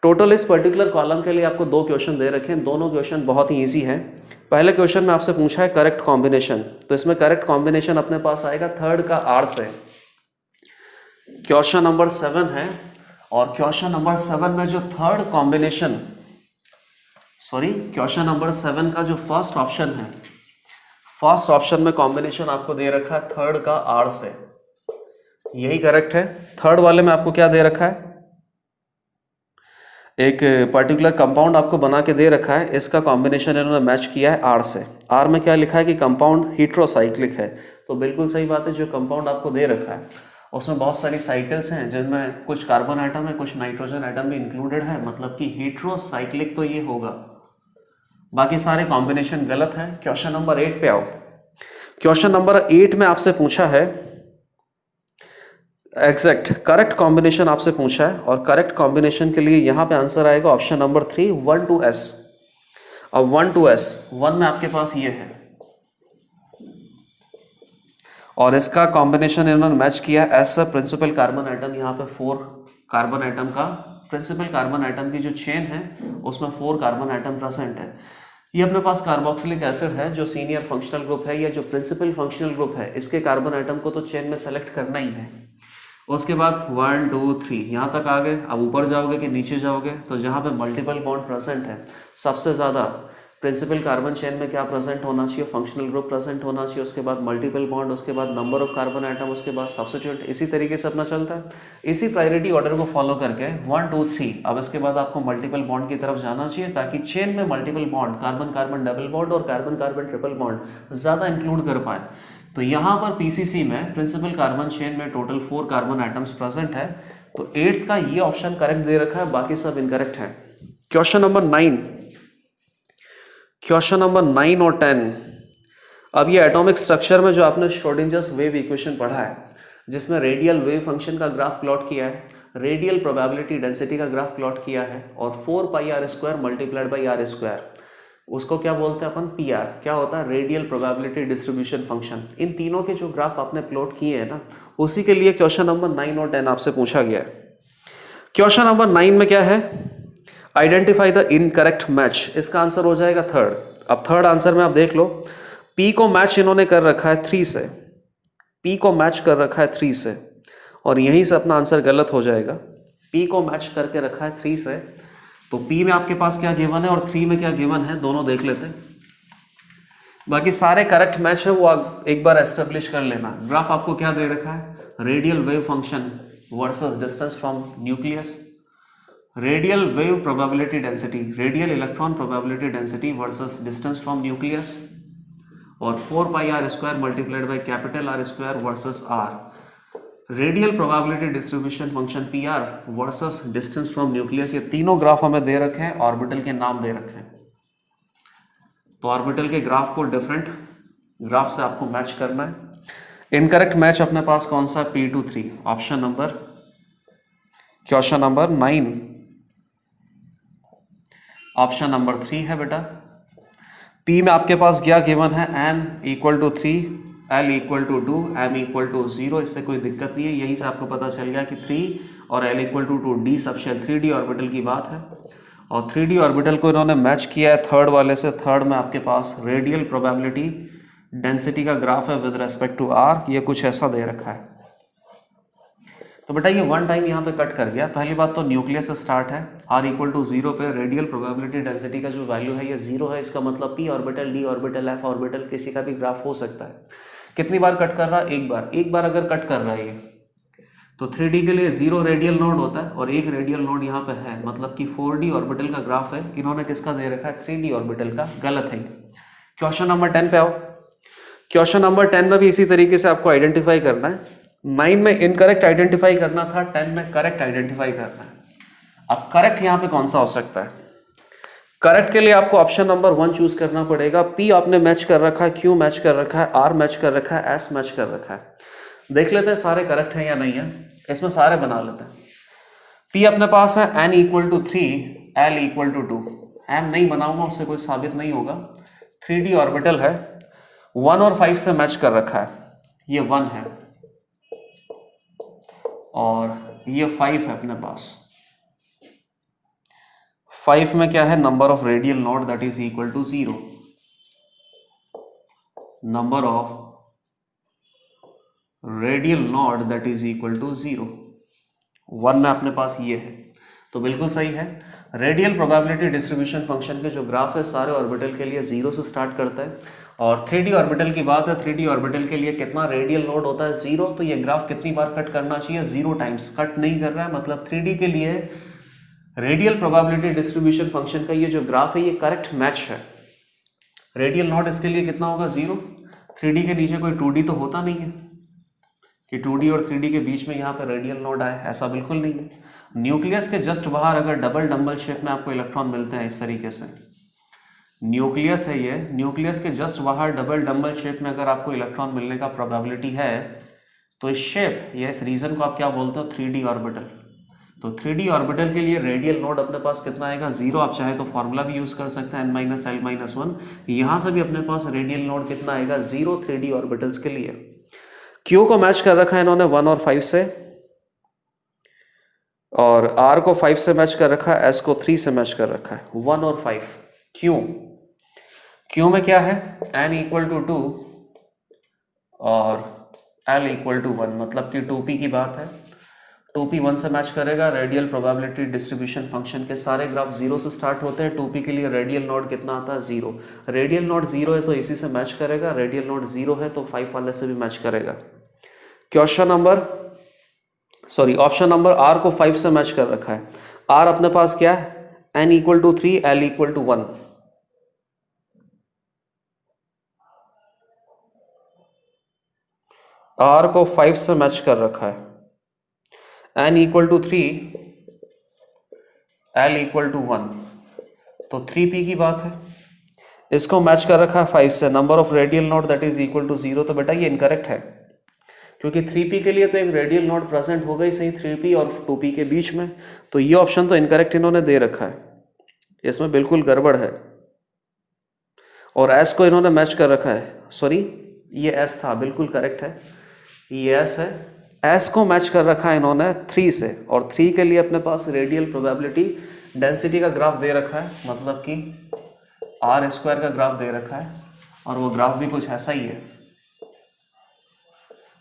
[SPEAKER 1] टोटल इस पर्टिकुलर कॉलम के लिए आपको 2 क्वेश्चन दे रखे हैं, दोनों क्वेश्चन बहुत ही ईजी हैं। पहले क्वेश्चन में आपसे पूछा है करेक्ट कॉम्बिनेशन, तो इसमें करेक्ट कॉम्बिनेशन अपने पास आएगा थर्ड का R से। क्वेश्चन नंबर 7 है, और क्वेश्चन नंबर 7 में जो थर्ड कॉम्बिनेशन, क्वेश्चन नंबर 7 का जो फर्स्ट ऑप्शन है, फर्स्ट ऑप्शन में कॉम्बिनेशन आपको दे रखा है थर्ड का R से, यही करेक्ट है। थर्ड वाले में आपको क्या दे रखा है, एक पर्टिकुलर कंपाउंड आपको बना के दे रखा है, इसका कॉम्बिनेशन इन्होंने मैच किया है R से। R में क्या लिखा है कि कंपाउंड हेट्रोसाइक्लिक है, तो बिल्कुल सही बात है, जो कंपाउंड आपको दे रखा है उसमें बहुत सारी साइकिल्स हैं जिनमें कुछ कार्बन आइटम है, कुछ नाइट्रोजन आइटम भी इंक्लूडेड है, मतलब कि हेट्रोसाइक्लिक तो ये होगा। बाकी सारे कॉम्बिनेशन गलत है। क्वेश्चन नंबर 8 पे आओ। क्वेश्चन नंबर 8 में आपसे पूछा है एग्जैक्ट करेक्ट कॉम्बिनेशन आपसे पूछा है, और करेक्ट कॉम्बिनेशन के लिए यहां पे आंसर आएगा ऑप्शन नंबर 3 1 to S। अब 1 to S 1 में आपके पास ये है, और इसका कॉम्बिनेशन इन्होंने मैच किया एस प्रिंसिपल कार्बन आइटम। यहाँ पे 4 कार्बन आइटम का प्रिंसिपल कार्बन आइटम की जो चेन है उसमें 4 कार्बन आइटम प्रेजेंट है। ये अपने पास कार्बोक्सिलिक एसिड है जो सीनियर फंक्शनल ग्रुप है, या जो प्रिंसिपल फंक्शनल ग्रुप है, इसके कार्बन आइटम को तो चेन में सेलेक्ट करना ही है। उसके बाद 1 2 3 यहाँ तक आ गए। अब ऊपर जाओगे कि नीचे जाओगे, तो जहाँ पे मल्टीपल बॉन्ड प्रेजेंट है, सबसे ज़्यादा प्रिंसिपल कार्बन चेन में क्या प्रेजेंट होना चाहिए, फंक्शनल ग्रुप प्रेजेंट होना चाहिए, उसके बाद मल्टीपल बॉन्ड, उसके बाद नंबर ऑफ कार्बन आइटम, उसके बाद सब्स्टिट्यूट। इसी तरीके से अपना चलता है। इसी प्रायोरिटी ऑर्डर को फॉलो करके 1 2 3 अब इसके बाद आपको मल्टीपल बॉन्ड की तरफ जाना चाहिए, ताकि चेन में multiple bond, carbon carbon double bond और कार्बन कार्बन ट्रिपल बॉन्ड ज़्यादा इंक्लूड कर पाए। तो यहाँ पर पीसीसी में प्रिंसिपल कार्बन चेन में टोटल 4 कार्बन आइटम्स प्रेजेंट है। तो 8th का ये ऑप्शन करेक्ट दे रखा है, बाकी सब इनकरेक्ट है। क्वेश्चन नंबर 9, क्वेश्चन नंबर 9 और 10। अब ये एटॉमिक स्ट्रक्चर में जो आपने श्रोडिंजर्स वेव इक्वेशन पढ़ा है, जिसमें रेडियल वेव फंक्शन का ग्राफ प्लॉट किया है, रेडियल प्रोबेबिलिटी डेंसिटी का ग्राफ प्लॉट किया है, और 4πr² मल्टीप्लाइड बाई r², उसको क्या बोलते हैं अपन, PR। क्या होता है, रेडियल प्रोबेबिलिटी डिस्ट्रीब्यूशन फंक्शन। इन तीनों के जो ग्राफ आपने प्लॉट किए हैं ना, उसी के लिए क्वेश्चन नंबर 9 और 10 आपसे पूछा गया है। क्वेश्चन नंबर 9 में क्या है, आइडेंटिफाई द इनकरेक्ट मैच। इसका आंसर हो जाएगा 3rd। अब 3rd आंसर में आप देख लो, P को मैच इन्होंने कर रखा है 3 से, P को मैच कर रखा है 3 से, और यहीं से अपना आंसर गलत हो जाएगा। P को मैच करके रखा है 3 से, तो P में आपके पास क्या गिवन है और 3 में क्या गिवन है, दोनों देख लेते हैं। बाकी सारे करेक्ट मैच है, वो आप एक बार एस्टेब्लिश कर लेना। ग्राफ आपको क्या दे रखा है, radial wave function versus distance from nucleus, radial wave probability density, radial electron probability density versus distance from nucleus, और 4πr² multiplied by capital R² versus R, radial probability distribution function PR versus distance from nucleus. ये तीनों graph हमें दे रखे हैं, orbital के नाम दे रखे हैं। तो ऑर्बिटल के ग्राफ को डिफरेंट ग्राफ से आपको मैच करना है। इनकरेक्ट मैच अपने पास कौन सा, P2 3, option number, question number 9 option number 3 है बेटा। P में आपके पास क्या गिवन है, n = 3, L = 2, M = 0। इससे कोई दिक्कत नहीं है, यहीं से आपको पता चल गया कि 3 और L = 2, D subshell 3D orbital की बात है। और 3D ऑर्बिटल को इन्होंने मैच किया है 3rd वाले से। 3rd में आपके पास रेडियल प्रोबेबिलिटी डेंसिटी का ग्राफ है विद रेस्पेक्ट टू R, ये कुछ ऐसा दे रखा है। तो बेटा ये 1 टाइम यहाँ पे कट कर गया। पहली बात तो न्यूक्लियस से स्टार्ट है, R = 0 पे रेडियल प्रोबेबिलिटी डेंसिटी का जो वैल्यू है ये 0 है। इसका मतलब P orbital, D orbital, F orbital किसी का भी ग्राफ हो सकता है। कितनी बार कट कर रहा है, एक बार अगर कट कर रहा है ये, तो 3D के लिए 0 रेडियल नोड होता है और 1 रेडियल नोड यहाँ पे है, मतलब कि 4D ऑर्बिटल का ग्राफ है। इन्होंने किसका दे रखा है, 3D ऑर्बिटल का। गलत है। क्वेश्चन नंबर 10 पे आओ। क्वेश्चन नंबर 10 में भी इसी तरीके से आपको आइडेंटिफाई करना है। 9 में इनकरेक्ट आइडेंटिफाई करना था, 10 में करेक्ट आइडेंटिफाई करना है। अब करेक्ट यहाँ पे कौन सा हो सकता है, करेक्ट के लिए आपको ऑप्शन नंबर 1 चूज करना पड़ेगा। P आपने मैच कर रखा है, Q मैच कर रखा है, R मैच कर रखा है, S मैच कर रखा है। देख लेते हैं सारे करेक्ट हैं या नहीं है, इसमें सारे बना लेते हैं। P अपने पास है n = 3, L = 2, M नहीं बनाऊंगा, उससे कोई साबित नहीं होगा। 3D ऑर्बिटल है, 1 और 5 से मैच कर रखा है, ये 1 है और ये 5 है अपने पास। 5 में क्या है, number of radial node that is equal to 0, number of radial node that is equal to 0। 1 में अपने पास ये है, तो बिल्कुल सही है। रेडियल प्रोबेबिलिटी डिस्ट्रीब्यूशन फंक्शन के जो ग्राफ है सारे ऑर्बिटल के लिए 0 से स्टार्ट करता है, और 3D ऑर्बिटल की बात है। 3D ऑर्बिटल के लिए कितना रेडियल नोड होता है, 0। तो ये ग्राफ कितनी बार कट करना चाहिए, 0 टाइम्स। कट नहीं कर रहा है, मतलब 3D के लिए रेडियल प्रोबेबिलिटी डिस्ट्रीब्यूशन फंक्शन का ये जो ग्राफ है ये करेक्ट मैच है। रेडियल नोड इसके लिए कितना होगा, 0। 3D के नीचे कोई 2D तो होता नहीं है, कि 2D और 3D के बीच में यहाँ पे रेडियल नोड आए, ऐसा बिल्कुल नहीं है। न्यूक्लियस के जस्ट बाहर अगर डबल डंबल शेप में आपको इलेक्ट्रॉन मिलते हैं इस तरीके से, न्यूक्लियस है ये, न्यूक्लियस के जस्ट बाहर डबल डंबल शेप में अगर आपको इलेक्ट्रॉन मिलने का प्रोबेबिलिटी है, तो इस शेप या इस रीजन को आप क्या बोलते हो, 3D ऑर्बिटल। तो 3D ऑर्बिटल के लिए रेडियल नोड अपने पास कितना आएगा, 0। आप चाहे तो फॉर्मूला भी यूज कर सकते हैं n-l-1। यहां से भी अपने पास रेडियल नोड कितना आएगा, 0 3D ऑर्बिटल्स के लिए। Q को मैच कर रखा है इन्होंने 1 और 5 से, और R को 5 से मैच कर रखा है, S को 3 से मैच कर रखा है, 1 और 5। Q में क्या है, n = 2 और L = 1, मतलब कि 2p की बात है। 2p 1 से मैच करेगा, रेडियल प्रोबेबिलिटी डिस्ट्रीब्यूशन फंक्शन के सारे ग्राफ 0 से स्टार्ट होते हैं। 2p के लिए रेडियल नोड कितना आता है, 0। रेडियल नोड 0 है तो इसी से मैच करेगा, रेडियल नोड 0 है तो 5 वाले से भी मैच करेगा। ऑप्शन नंबर R को 5 से मैच कर रखा है। R अपने पास क्या है, n = 3, L = 1। R को 5 से मैच कर रखा है, n = 3, L = 1, तो 3p की बात है। इसको मैच कर रखा है 5 से, number of radial node that is equal to 0। तो बेटा ये इनकरेक्ट है, क्योंकि 3p के लिए तो एक रेडियल नोड प्रेजेंट होगा ही सही 3p और 2p के बीच में। तो ये ऑप्शन तो इनकरेक्ट इन्होंने दे रखा है, इसमें बिल्कुल गड़बड़ है। और s को इन्होंने मैच कर रखा है, सॉरी ये s था, बिल्कुल करेक्ट है, ये s है। s को मैच कर रखा है इन्होंने 3 से, और 3 के लिए अपने पास रेडियल प्रोबेबिलिटी डेंसिटी का ग्राफ दे रखा है, मतलब कि r² का ग्राफ दे रखा है, और वो ग्राफ भी कुछ ऐसा ही है।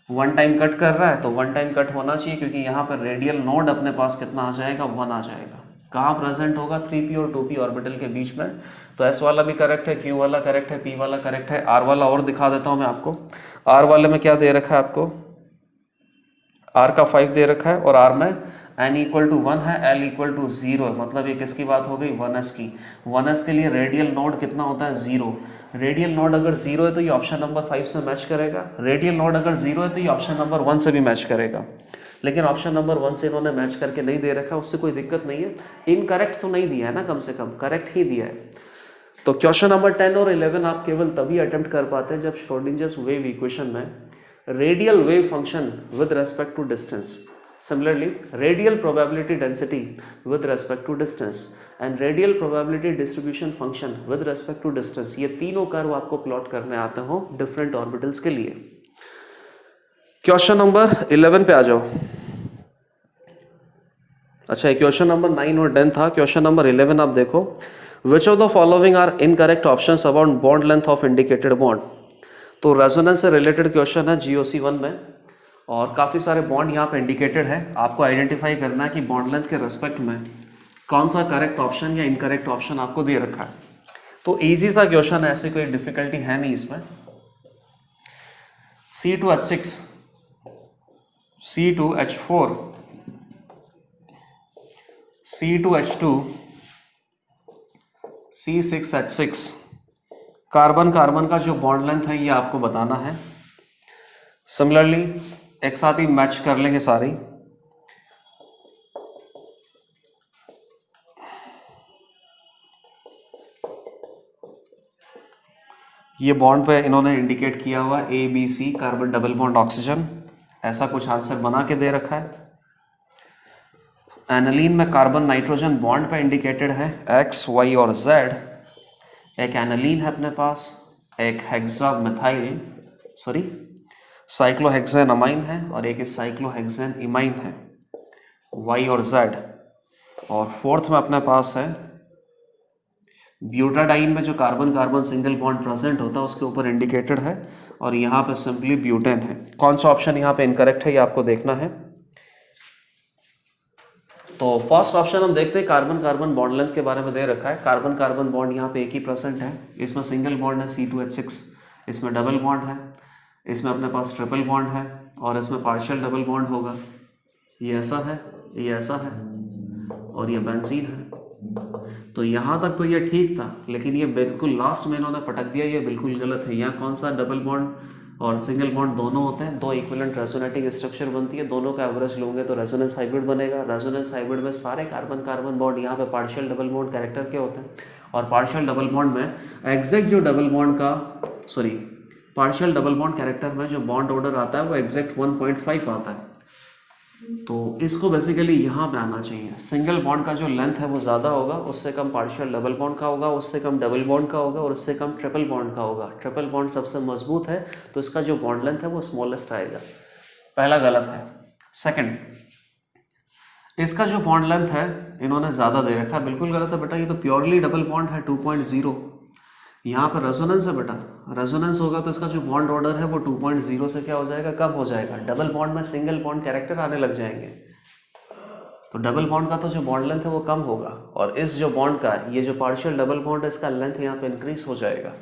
[SPEAKER 1] 1 टाइम कट कर रहा है तो 1 टाइम कट होना चाहिए, क्योंकि यहाँ पर रेडियल नोड अपने पास कितना आ जाएगा, 1 आ जाएगा। कहाँ प्रेजेंट होगा, 3p और 2p ऑर्बिटल के बीच में। तो s वाला भी करेक्ट है, q वाला करेक्ट है, p वाला करेक्ट है। r वाला और दिखा देता हूँ मैं आपको। r वाले में क्या दे रखा है आपको, r का 5 दे रखा है, और r में n = 1 है, L = 0 है, मतलब ये किसकी बात हो गई, 1s की। 1s के लिए रेडियल नोड कितना होता है, 0। रेडियल नोड अगर 0 है तो ये ऑप्शन नंबर 5 से मैच करेगा। रेडियल नोड अगर 0 है तो ये ऑप्शन नंबर 1 से भी मैच करेगा। लेकिन ऑप्शन नंबर 1 से इन्होंने मैच करके नहीं दे रखा, उससे कोई दिक्कत नहीं है। इनकरेक्ट तो नहीं दिया है ना, कम से कम करेक्ट ही दिया है। तो क्वेश्चन नंबर 10 और 11 आप केवल तभी अटेम्प्ट कर पाते हैं जब श्रोडिंजर्स वेव इक्वेशन में radial wave function with respect to distance, similarly radial probability density with respect to distance and radial probability distribution function with respect to distance, ये तीनों कर्व आपको प्लॉट करने आते हो डिफरेंट ऑर्बिटल्स के लिए। Question number 11 पे आ जाओ। अच्छा, ये क्वेश्चन नंबर 9 और 10 था। क्वेश्चन नंबर 11 आप देखो, which of the following are incorrect options about bond length of indicated bond. तो रेजोनेंस से रिलेटेड क्वेश्चन है GOC 1 में, और काफ़ी सारे बॉन्ड यहाँ पे इंडिकेटेड है। आपको आइडेंटिफाई करना है कि बॉन्ड लेंथ के रेस्पेक्ट में कौन सा करेक्ट ऑप्शन या इनकरेक्ट ऑप्शन आपको दे रखा है। तो इजी सा क्वेश्चन है, ऐसे कोई डिफिकल्टी है नहीं इसमें। C2H6, C2H4, C2H2, C6H6, carbon carbon का जो बॉन्ड लेंथ है ये आपको बताना है। सिमिलरली एक साथ ही मैच कर लेंगे सारी। ये बॉन्ड पे इन्होंने इंडिकेट किया हुआ ABC, carbon double bond oxygen, ऐसा कुछ आंसर बना के दे रखा है। एनालीन में कार्बन नाइट्रोजन बॉन्ड पे इंडिकेटेड है X, Y और Z। एक एनालीन है अपने पास, एक साइक्लोहेक्सेन अमाइन है, और एक साइक्लोहेक्सेन इमाइन है, Y और Z। और फोर्थ में अपने पास है ब्यूटाडाइन में जो carbon carbon single bond present होता है उसके ऊपर इंडिकेटेड है, और यहाँ पे सिंपली ब्यूटेन है। कौन सा ऑप्शन यहाँ पे इनकरेक्ट है ये आपको देखना है। तो फर्स्ट ऑप्शन हम देखते हैं, कार्बन कार्बन बॉन्ड लेंथ के बारे में दे रखा है। कार्बन कार्बन बॉन्ड यहाँ पे एक ही प्रेजेंट है, इसमें सिंगल बॉन्ड है C2H6, इसमें डबल बॉन्ड है, इसमें अपने पास ट्रिपल बॉन्ड है, और इसमें पार्शियल डबल बॉन्ड होगा। ये ऐसा है, ये ऐसा है, और ये बेंजीन है। तो यहाँ तक तो ये ठीक था, लेकिन ये बिल्कुल लास्ट में इन्होंने पटक दिया, ये बिल्कुल गलत है। यहाँ कौन सा डबल बॉन्ड और सिंगल बॉन्ड दोनों होते हैं, दो इक्विवेलेंट रेजोनेटिंग स्ट्रक्चर बनती है, दोनों का एवरेज लोगे तो रेजोनेंस हाइब्रिड बनेगा। रेजोनेंस हाइब्रिड में सारे कार्बन कार्बन बॉन्ड यहाँ पे पार्शियल डबल बॉन्ड कैरेक्टर के होते हैं, और पार्शियल डबल बॉन्ड में एग्जैक्ट जो डबल बॉन्ड का पार्शियल डबल बॉन्ड कैरेक्टर में जो बॉन्ड ऑर्डर आता है वो एग्जैक्ट 1.5 आता है। तो इसको बेसिकली यहाँ पे आना चाहिए। सिंगल बॉन्ड का जो लेंथ है वो ज़्यादा होगा, उससे कम पार्शियल डबल बॉन्ड का होगा, उससे कम डबल बॉन्ड का होगा, और उससे कम ट्रिपल बॉन्ड का होगा। ट्रिपल बॉन्ड सबसे मजबूत है तो इसका जो बॉन्ड लेंथ है वो स्मॉलेस्ट आएगा। पहला गलत है। सेकंड, इसका जो बॉन्ड लेंथ है इन्होंने ज़्यादा दे रखा है, बिल्कुल गलत है बेटा। ये तो प्योरली डबल बॉन्ड है 2.0। यहाँ पर रेजोनेंस है बेटा, रेजोनेंस होगा तो इसका जो बॉन्ड ऑर्डर है वो 2.0 से क्या हो जाएगा, कम हो जाएगा। डबल बॉन्ड में सिंगल बॉन्ड कैरेक्टर आने लग जाएंगे, तो डबल बॉन्ड का तो जो बॉन्ड लेंथ है वो कम होगा, और इस जो बॉन्ड का ये जो पार्शियल डबल बॉन्ड है इसका लेंथ यहाँ पे इंक्रीज हो जाएगा।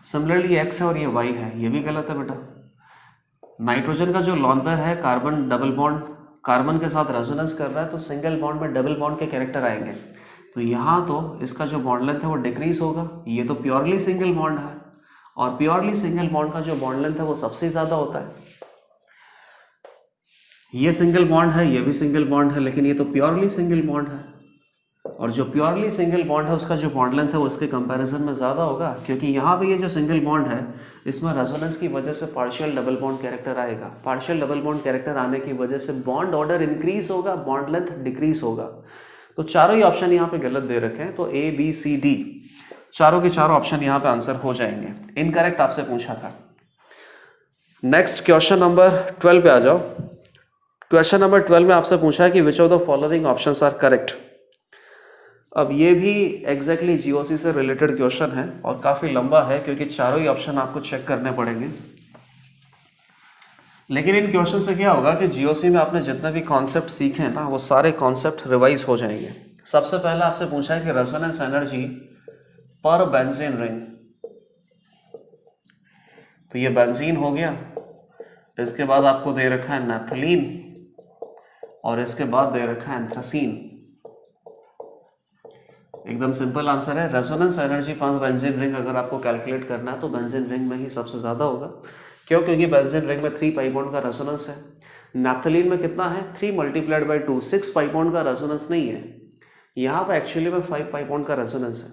[SPEAKER 1] सिमिलरली एक्स है और ये वाई है, ये भी गलत है बेटा। नाइट्रोजन का जो लॉन पेयर है कार्बन डबल बॉन्ड कार्बन के साथ रेजोनेंस कर रहा है, तो सिंगल बॉन्ड में डबल बॉन्ड के कैरेक्टर आएंगे, तो यहाँ तो इसका जो बॉन्ड लेंथ है वो डिक्रीज होगा। ये तो प्योरली सिंगल बॉन्ड है, और प्योरली सिंगल बॉन्ड का जो बॉन्ड लेंथ है वो सबसे ज़्यादा होता है। ये सिंगल बॉन्ड है, ये भी सिंगल बॉन्ड है, लेकिन ये तो प्योरली सिंगल बॉन्ड है, और जो प्योरली सिंगल बॉन्ड है उसका जो बॉन्ड लेंथ है वो इसके कंपैरिजन में ज़्यादा होगा, क्योंकि यहाँ पे ये जो सिंगल बॉन्ड है इसमें रेजोनेंस की वजह से पार्शियल डबल बॉन्ड कैरेक्टर आएगा। पार्शियल डबल बॉन्ड कैरेक्टर आने की वजह से बॉन्ड ऑर्डर इंक्रीज होगा, बॉन्ड लेंथ डिक्रीज होगा। तो चारों ही ऑप्शन यहाँ पे गलत दे रखे हैं, तो ए बी सी डी चारों के चारों ऑप्शन यहाँ पे आंसर हो जाएंगे। इनकरेक्ट आपसे पूछा था। नेक्स्ट क्वेश्चन नंबर 12 पे आ जाओ। क्वेश्चन नंबर 12 में आपसे पूछा है कि which of the following options are correct. अब ये भी एग्जैक्टली जीओसी से रिलेटेड क्वेश्चन है और काफी लंबा है, क्योंकि चारों ही ऑप्शन आपको चेक करने पड़ेंगे। लेकिन इन क्वेश्चन से क्या होगा कि जीओसी में आपने जितने भी कॉन्सेप्ट सीखे हैं ना वो सारे कॉन्सेप्ट रिवाइज हो जाएंगे। सबसे पहले आपसे पूछा है कि रेजोनेंस एनर्जी पर बेंजीन रिंग, तो ये बेंजीन हो गया। इसके बाद आपको दे रखा है नैप्थलीन, और इसके बाद दे रखा है एंथ्रासीन। एकदम सिंपल आंसर है। रेजोनेंस एनर्जी पर बेंजीन रिंग अगर आपको कैलकुलेट करना है तो बेंजीन रिंग में ही सबसे ज्यादा होगा। क्यों? क्योंकि बेंजीन रिंग में 3 पाई बॉन्ड का रेजोनेंस है। नैप्थलीन में कितना है? 3 मल्टीप्लाइड बाई 2, 6 पाई बॉन्ड का रेजोनेंस नहीं है। यहाँ पर एक्चुअली में 5 पाई बॉन्ड का रेजोनेंस है।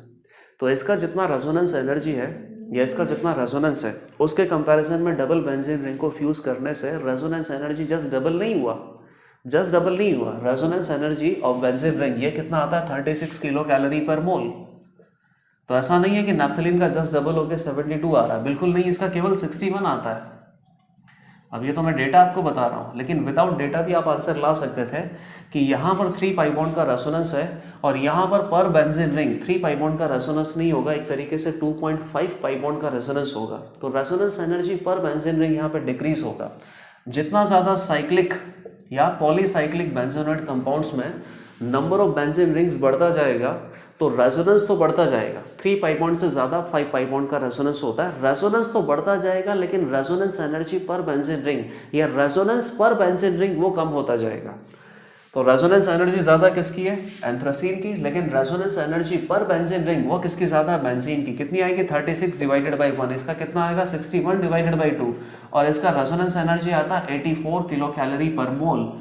[SPEAKER 1] तो इसका जितना रेजोनेंस एनर्जी है या इसका जितना रेजोनेंस है उसके कंपैरिजन में डबल बेंजीन रिंग को फ्यूज करने से रेजोनेंस एनर्जी जस्ट डबल नहीं हुआ, resonance energy of benzene ring ये कितना आता है? 36 किलो कैलोरी पर मोल। तो ऐसा नहीं है कि नैप्थलीन का जस्ट डबल होकर 72 आ रहा है, बिल्कुल नहीं, इसका केवल 61 आता है। अब ये तो मैं डेटा आपको बता रहा हूँ, लेकिन विदाउट डेटा भी आप आंसर ला सकते थे कि यहाँ पर 3 पाई बॉन्ड का रेजोनेंस है और यहाँ पर बेंजीन रिंग 3 पाई बॉन्ड का रेजोनेंस नहीं होगा, एक तरीके से 2.5 पाई बॉन्ड का रेजोनेंस होगा। तो रेजोनेंस एनर्जी पर बेंजीन रिंग यहाँ पे डिक्रीज होगा। जितना ज़्यादा साइक्लिक या पॉलीसाइक्लिक बेंजोनेट कंपाउंड्स में नंबर ऑफ बेंजीन रिंग्स बढ़ता जाएगा तो रेजोनेंस तो बढ़ता जाएगा। 3 पाई बॉन्ड से ज़्यादा 5 पाई बॉन्ड का रेजोनेंस होता है। रेजोनेंस तो बढ़ता जाएगा लेकिन रेजोनेंस एनर्जी पर बेंजीन रिंग या रेजोनेंस पर बेंजीन रिंग वो कम होता जाएगा। तो रेजोनेंस एनर्जी ज़्यादा किसकी है? एंथ्रासीन की। लेकिन रेजोनेंस एनर्जी पर बेंजीन रिंग वो किसकी ज़्यादा है? बेंजीन की। कितनी आएगी? 36 डिवाइडेड बाई 1। इसका कितना आएगा? 61 डिवाइडेड बाई 2। और इसका रेजोनेंस एनर्जी आता है 84 किलो कैलोरी पर मोल।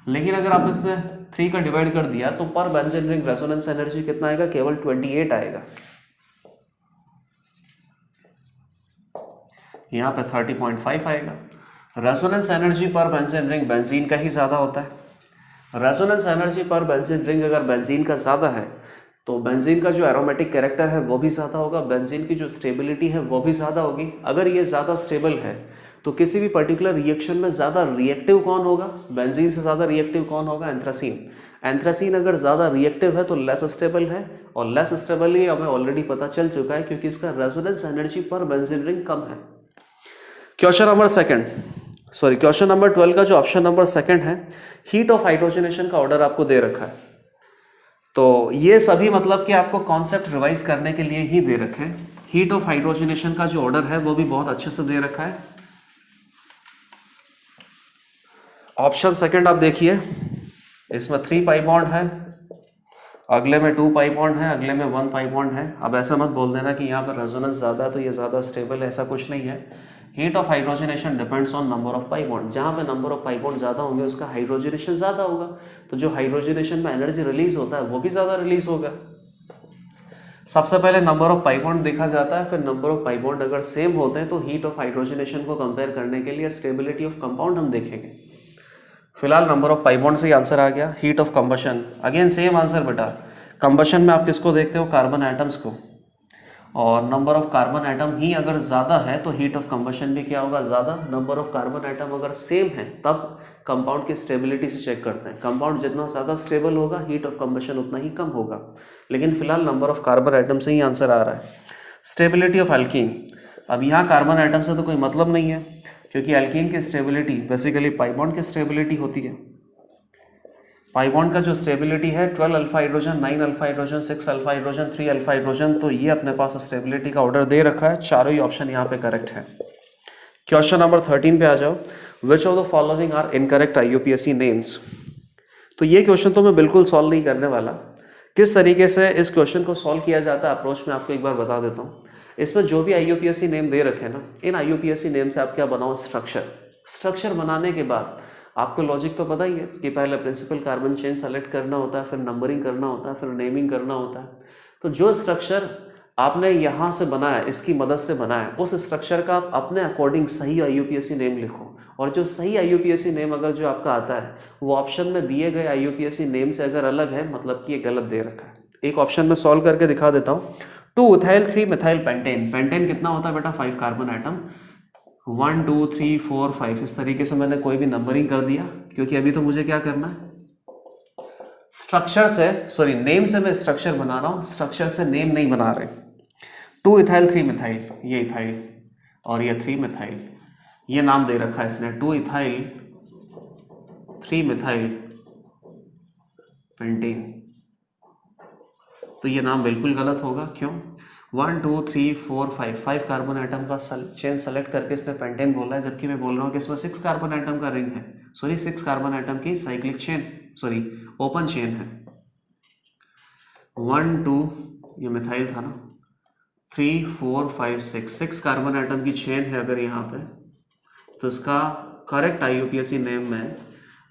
[SPEAKER 1] लेकिन अगर आपने इसमें 3 का डिवाइड कर दिया तो पर बेंजीन रिंग रेजोनेंस एनर्जी कितना आएगा? केवल 28 आएगा। यहाँ पे 30.5 आएगा। रेजोनेंस एनर्जी पर बेंजीन रिंग बेंजीन का ही ज़्यादा होता है। रेजोनेंस एनर्जी पर बेंजीन रिंग अगर बेंजीन का ज़्यादा है तो बेंजीन का जो एरोमेटिक कैरेक्टर है वो भी ज़्यादा होगा, बेंजीन की जो स्टेबिलिटी है वो भी ज़्यादा होगी। अगर ये ज़्यादा स्टेबल है तो किसी भी पर्टिकुलर रिएक्शन में ज़्यादा रिएक्टिव कौन होगा? बेंजीन से ज़्यादा रिएक्टिव कौन होगा? एंथ्रासीन। एंथ्रासीन अगर ज़्यादा रिएक्टिव है तो लेस स्टेबल है, और लेस स्टेबल ही हमें ऑलरेडी पता चल चुका है क्योंकि इसका रेजोनेंस एनर्जी पर बेंजीन रिंग कम है। क्वेश्चन नंबर 12 का जो ऑप्शन नंबर 2 है, हीट ऑफ हाइड्रोजनेशन का ऑर्डर आपको दे रखा है। तो ये सभी मतलब कि आपको कॉन्सेप्ट रिवाइज करने के लिए ही दे रखे हैं। हीट ऑफ हाइड्रोजनेशन का जो ऑर्डर है वो भी बहुत अच्छे से दे रखा है। ऑप्शन 2 आप देखिए, इसमें 3 पाई बॉन्ड है, अगले में 2 पाई बॉन्ड है, अगले में 1 पाई बॉन्ड है। अब ऐसा मत बोल देना कि यहाँ पर रेजोनेंस ज़्यादा तो ये ज़्यादा स्टेबल है, ऐसा कुछ नहीं है। Heat of hydrogenation depends on number of pi bond, जहाँ पे नंबर ऑफ पाई बॉन्ड ज़्यादा होंगे उसका हाइड्रोजनेशन ज़्यादा होगा, तो जो हाइड्रोजनेशन में एनर्जी रिलीज होता है वो भी ज़्यादा रिलीज होगा। सबसे पहले नंबर ऑफ पाई बॉन्ड देखा जाता है, फिर नंबर ऑफ पाई बॉन्ड अगर सेम होते हैं तो हीट ऑफ हाइड्रोजनेशन को कंपेयर करने के लिए स्टेबिलिटी ऑफ कंपाउंड हम देखेंगे। फिलहाल नंबर ऑफ पाई बॉन्ड से ही आंसर आ गया। Heat of combustion, again same answer बेटा। कंबशन में आप किसको देखते हो? कार्बन एटम्स को, और नंबर ऑफ कार्बन एटम ही अगर ज़्यादा है तो हीट ऑफ कंबशन भी क्या होगा? ज़्यादा। नंबर ऑफ कार्बन एटम अगर सेम है तब कंपाउंड की स्टेबिलिटी से चेक करते हैं, कंपाउंड जितना ज़्यादा स्टेबल होगा हीट ऑफ कंबशन उतना ही कम होगा, लेकिन फिलहाल नंबर ऑफ कार्बन एटम से ही आंसर आ रहा है। स्टेबिलिटी ऑफ एल्कीन, अब यहाँ कार्बन एटम से तो कोई मतलब नहीं है, क्योंकि एल्कीन की स्टेबिलिटी बेसिकली पाई बॉन्ड की स्टेबिलिटी होती है। पाई बॉन्ड का जो स्टेबिलिटी है 12 alpha hydrogen, 9 alpha hydrogen, 6 alpha hydrogen, 3 alpha hydrogen, तो ये अपने पास स्टेबिलिटी का ऑर्डर दे रखा है। चारों ही ऑप्शन यहाँ पे करेक्ट है। क्वेश्चन नंबर 13 पे आ जाओ। Which of the following are incorrect IUPAC names. तो ये क्वेश्चन तो मैं बिल्कुल सॉल्व नहीं करने वाला। किस तरीके से इस क्वेश्चन को सॉल्व किया जाता है अप्रोच में आपको एक बार बता देता हूँ। इसमें जो भी IUPAC नेम दे रखे हैं ना, इन IUPAC नेम से आप क्या बनाओ? स्ट्रक्चर बनाने के बाद आपको लॉजिक तो पता ही है कि पहले प्रिंसिपल कार्बन चेन सेलेक्ट करना होता है, फिर नंबरिंग करना होता है, फिर नेमिंग करना होता है। तो जो स्ट्रक्चर आपने यहाँ से बनाया, इसकी मदद से बनाया, उस स्ट्रक्चर का आप अपने अकॉर्डिंग सही IUPAC नेम लिखो, और जो सही IUPAC नेम अगर जो आपका आता है वो ऑप्शन में दिए गए IUPAC नेम से अगर अलग है, मतलब कि ये गलत दे रखा है। एक ऑप्शन में सॉल्व करके दिखा देता हूँ। 2 इथाइल 3 मिथाइल पेंटेन। पेंटेन कितना होता है बेटा? 5 कार्बन एटम, 1 2 3 4 5। इस तरीके से मैंने कोई भी नंबरिंग कर दिया, क्योंकि अभी तो मुझे क्या करना है? स्ट्रक्चर से, सॉरी नेम से मैं स्ट्रक्चर बना रहा हूँ, स्ट्रक्चर से नेम नहीं बना रहे। 2 इथाइल 3 मिथाइल, ये इथाइल और ये 3 मिथाइल, ये नाम दे रखा है इसने 2 इथाइल 3 मिथाइल पेंटेन। तो ये नाम बिल्कुल गलत होगा। क्यों? 1 2 3 4 5 कार्बन आइटम का चेन सेलेक्ट करके इसने पेंटेन बोला है, जबकि मैं बोल रहा हूँ कि इसमें 6 कार्बन आइटम का रिंग है, सॉरी 6 कार्बन आइटम की cyclic chain, sorry open chain है। 1 2, ये मिथाइल था ना, 3 4 5 6 कार्बन आइटम की चेन है अगर यहाँ पे, तो इसका करेक्ट IUPAC नेम में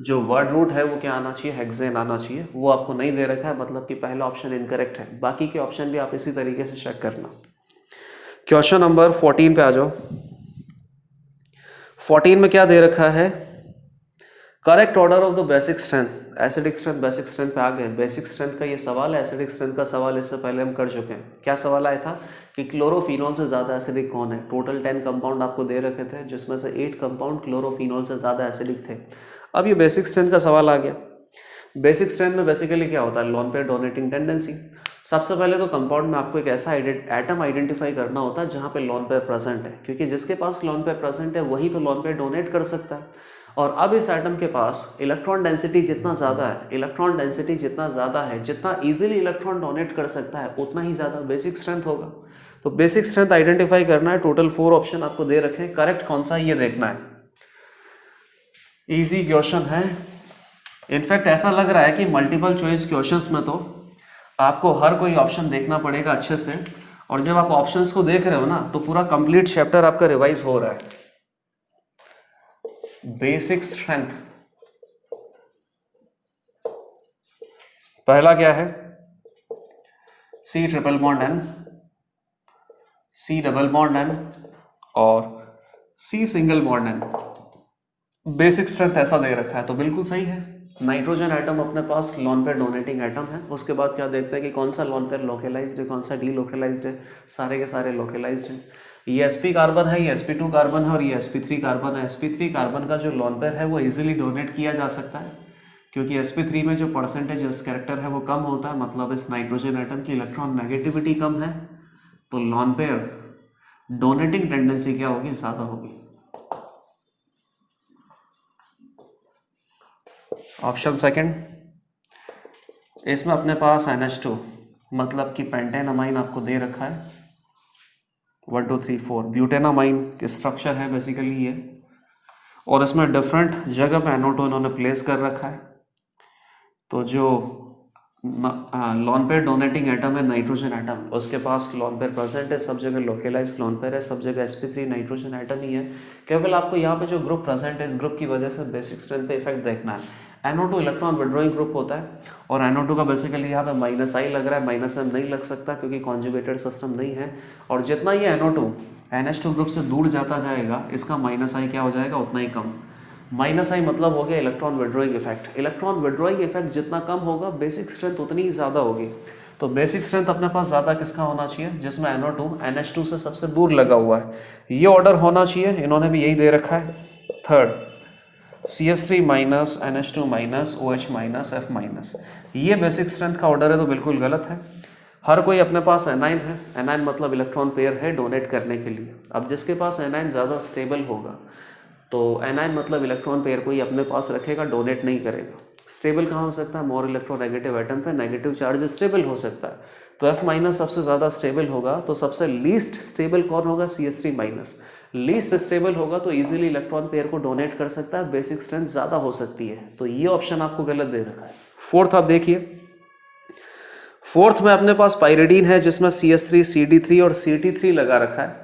[SPEAKER 1] जो वर्ड रूट है वो क्या आना चाहिए? हेक्सेन आना चाहिए। वो आपको नहीं दे रखा है, मतलब कि पहला ऑप्शन इनकरेक्ट है। बाकी के ऑप्शन भी आप इसी तरीके से चेक करना। क्वेश्चन नंबर 14 पे आ जाओ। 14 में क्या दे रखा है? Correct order of the basic strength. Acidic strength basic strength पे आ गए। बेसिक स्ट्रेंथ का ये सवाल है, एसिडिक स्ट्रेंथ का सवाल इससे पहले हम कर चुके हैं। क्या सवाल आया था कि क्लोरोफिनॉल से ज़्यादा एसिडिक कौन है? टोटल 10 कंपाउंड आपको दे रखे थे, जिसमें से 8 कंपाउंड क्लोरोफिनॉल से ज़्यादा एसिडिक थे। अब ये बेसिक स्ट्रेंथ का सवाल आ गया। बेसिक स्ट्रेंथ में बेसिकली क्या होता है? Lone pair donating tendency. सबसे पहले तो कंपाउंड में आपको एक ऐसा एटम आइडेंटिफाई करना होता है जहाँ पे लोन पेयर प्रेजेंट है, क्योंकि जिसके पास लोन पेयर प्रेजेंट है वही तो लोन पेयर डोनेट कर सकता है। और अब इस एटम के पास इलेक्ट्रॉन डेंसिटी जितना ज़्यादा है, इलेक्ट्रॉन डेंसिटी जितना ज़्यादा है, जितना इजीली इलेक्ट्रॉन डोनेट कर सकता है, उतना ही ज़्यादा बेसिक स्ट्रेंथ होगा। तो बेसिक स्ट्रेंथ आइडेंटिफाई करना है। टोटल 4 ऑप्शन आपको दे रखे हैं, करेक्ट कौन सा ये देखना है। इजी क्वेश्चन है। इनफैक्ट ऐसा लग रहा है कि मल्टीपल चॉइस क्वेश्चंस में तो आपको हर कोई ऑप्शन देखना पड़ेगा अच्छे से, और जब आप ऑप्शंस को देख रहे हो ना तो पूरा कंप्लीट चैप्टर आपका रिवाइज हो रहा है। बेसिक स्ट्रेंथ पहला क्या है? C triple bond N, C double bond N और C single bond N। Basic strength ऐसा दे रखा है तो बिल्कुल सही है। नाइट्रोजन एटम अपने पास लॉन पेयर डोनेटिंग एटम है। उसके बाद क्या देखते हैं कि कौन सा लॉन पेयर लोकलाइज्ड है, कौन सा डीलोकलाइज्ड है। सारे के सारे लोकलाइज्ड हैं। ये sp कार्बन है, ये sp2 कार्बन है और ये sp3 कार्बन है। sp3 कार्बन का जो लॉन पेयर है वो इजीली डोनेट किया जा सकता है, क्योंकि sp3 में जो परसेंटेज इस कैरेक्टर है वो कम होता है, मतलब इस नाइट्रोजन एटम की इलेक्ट्रॉन नेगेटिविटी कम है, तो लॉन पेयर डोनेटिंग टेंडेंसी क्या होगी? ज़्यादा होगी। ऑप्शन सेकंड, इसमें अपने पास NH2 मतलब कि पेंटेनामाइन आपको दे रखा है 1 2 3 4। ब्यूटेनामाइन की स्ट्रक्चर है बेसिकली ये, और इसमें डिफरेंट जगह पे NO2 इन्होंने प्लेस कर रखा है। तो जो लॉन पेयर डोनेटिंग एटम है नाइट्रोजन एटम, उसके पास लॉन पेयर प्रेजेंट है, सब जगह लोकेलाइज लॉन पेयर है, सब जगह sp3 नाइट्रोजन एटम ही है। केवल आपको यहाँ पे जो ग्रुप प्रेजेंट है इस ग्रुप की वजह से बेसिक स्ट्रेंथ पे इफेक्ट देखना है। NO2 इलेक्ट्रॉन विड्रॉइंग ग्रुप होता है और NO2 का बेसिकली यहाँ पे -I लग रहा है, -M नहीं लग सकता क्योंकि कॉन्जुगेटेड सिस्टम नहीं है। और जितना ये NO2 NH2 ग्रुप से दूर जाता जाएगा इसका -I क्या हो जाएगा, उतना ही कम। -I मतलब हो गया electron withdrawing effect. Electron withdrawing effect जितना कम होगा बेसिक स्ट्रेंथ उतनी ही ज़्यादा होगी। तो बेसिक स्ट्रेंथ अपने पास ज़्यादा किसका होना चाहिए, जिसमें NO2 NH2 से सबसे दूर लगा हुआ है, ये ऑर्डर होना चाहिए। इन्होंने भी यही दे रखा है, third CH3 minus NH2 minus OH minus F minus, ये बेसिक स्ट्रेंथ का ऑर्डर है तो बिल्कुल गलत है। हर कोई अपने पास एनाइन है, एनाइन मतलब इलेक्ट्रॉन पेयर है डोनेट करने के लिए। अब जिसके पास एनाइन ज़्यादा स्टेबल होगा तो एनाइन मतलब इलेक्ट्रॉन पेयर को ही अपने पास रखेगा, डोनेट नहीं करेगा। स्टेबल कहाँ हो सकता है, मोर इलेक्ट्रोनेगेटिव एटम पे नेगेटिव चार्ज स्टेबल हो सकता है, तो F माइनस सबसे ज़्यादा स्टेबल होगा। तो सबसे लीस्ट स्टेबल कौन होगा, CH3 माइनस। लीस्ट स्टेबल होगा तो इजीली इलेक्ट्रॉन पेयर को डोनेट कर सकता है, बेसिक स्ट्रेंथ ज़्यादा हो सकती है, तो ये ऑप्शन आपको गलत दे रखा है। फोर्थ आप देखिए, फोर्थ में अपने पास पायरिडीन है जिसमें CH3 CD3 और CT3 लगा रखा है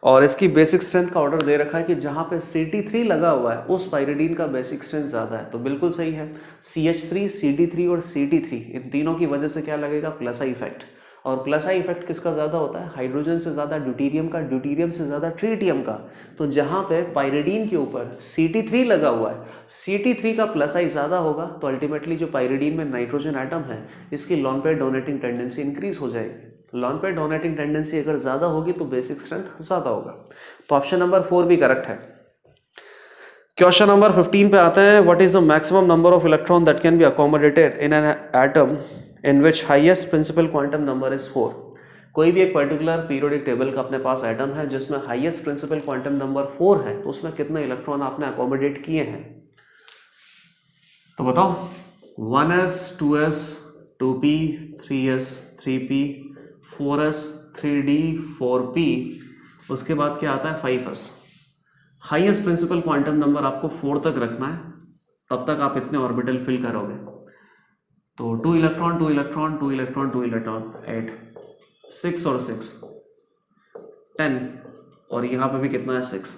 [SPEAKER 1] और इसकी बेसिक स्ट्रेंथ का ऑर्डर दे रखा है कि जहां पे CT3 लगा हुआ है उस पायरिडीन का बेसिक स्ट्रेंथ ज़्यादा है, तो बिल्कुल सही है। CH3 CD3 और CT3 इन तीनों की वजह से क्या लगेगा, प्लस आई इफेक्ट। और प्लस आई इफेक्ट किसका ज़्यादा होता है, हाइड्रोजन से ज़्यादा ड्यूटीरियम का, ड्यूटीरियम से ज़्यादा ट्रीटियम का। तो जहाँ पे पायरिडीन के ऊपर CT3 लगा हुआ है, CT3 का प्लस आई ज़्यादा होगा तो अल्टीमेटली जो पायरिडीन में नाइट्रोजन एटम है इसकी lone pair donating tendency increase हो जाएगी। लॉन पेयर डोनेटिंग टेंडेंसी अगर ज़्यादा होगी तो बेसिक स्ट्रेंथ ज़्यादा होगा, तो ऑप्शन नंबर 4 भी करेक्ट है। क्वेश्चन नंबर 15 पे आते हैं, what is the maximum number of electron that can be accommodated in an atom in which highest principal quantum number is 4। कोई भी एक पर्टिकुलर पीरियोडिक टेबल का अपने पास एटम है जिसमें हाईएस्ट प्रिंसिपल क्वांटम नंबर 4 है, तो उसमें कितने इलेक्ट्रॉन आपने अकोमोडेट किए हैं, तो बताओ। 1s 2s 2p 3s 3p 4s 3d 4p, उसके बाद क्या आता है 5s। Highest principal quantum number आपको 4 तक रखना है, तब तक आप इतने ऑर्बिटल फिल करोगे। तो 2 इलेक्ट्रॉन 2 इलेक्ट्रॉन 2 इलेक्ट्रॉन 2 इलेक्ट्रॉन 8, 6 और 6 10, और यहाँ पे भी कितना है 6,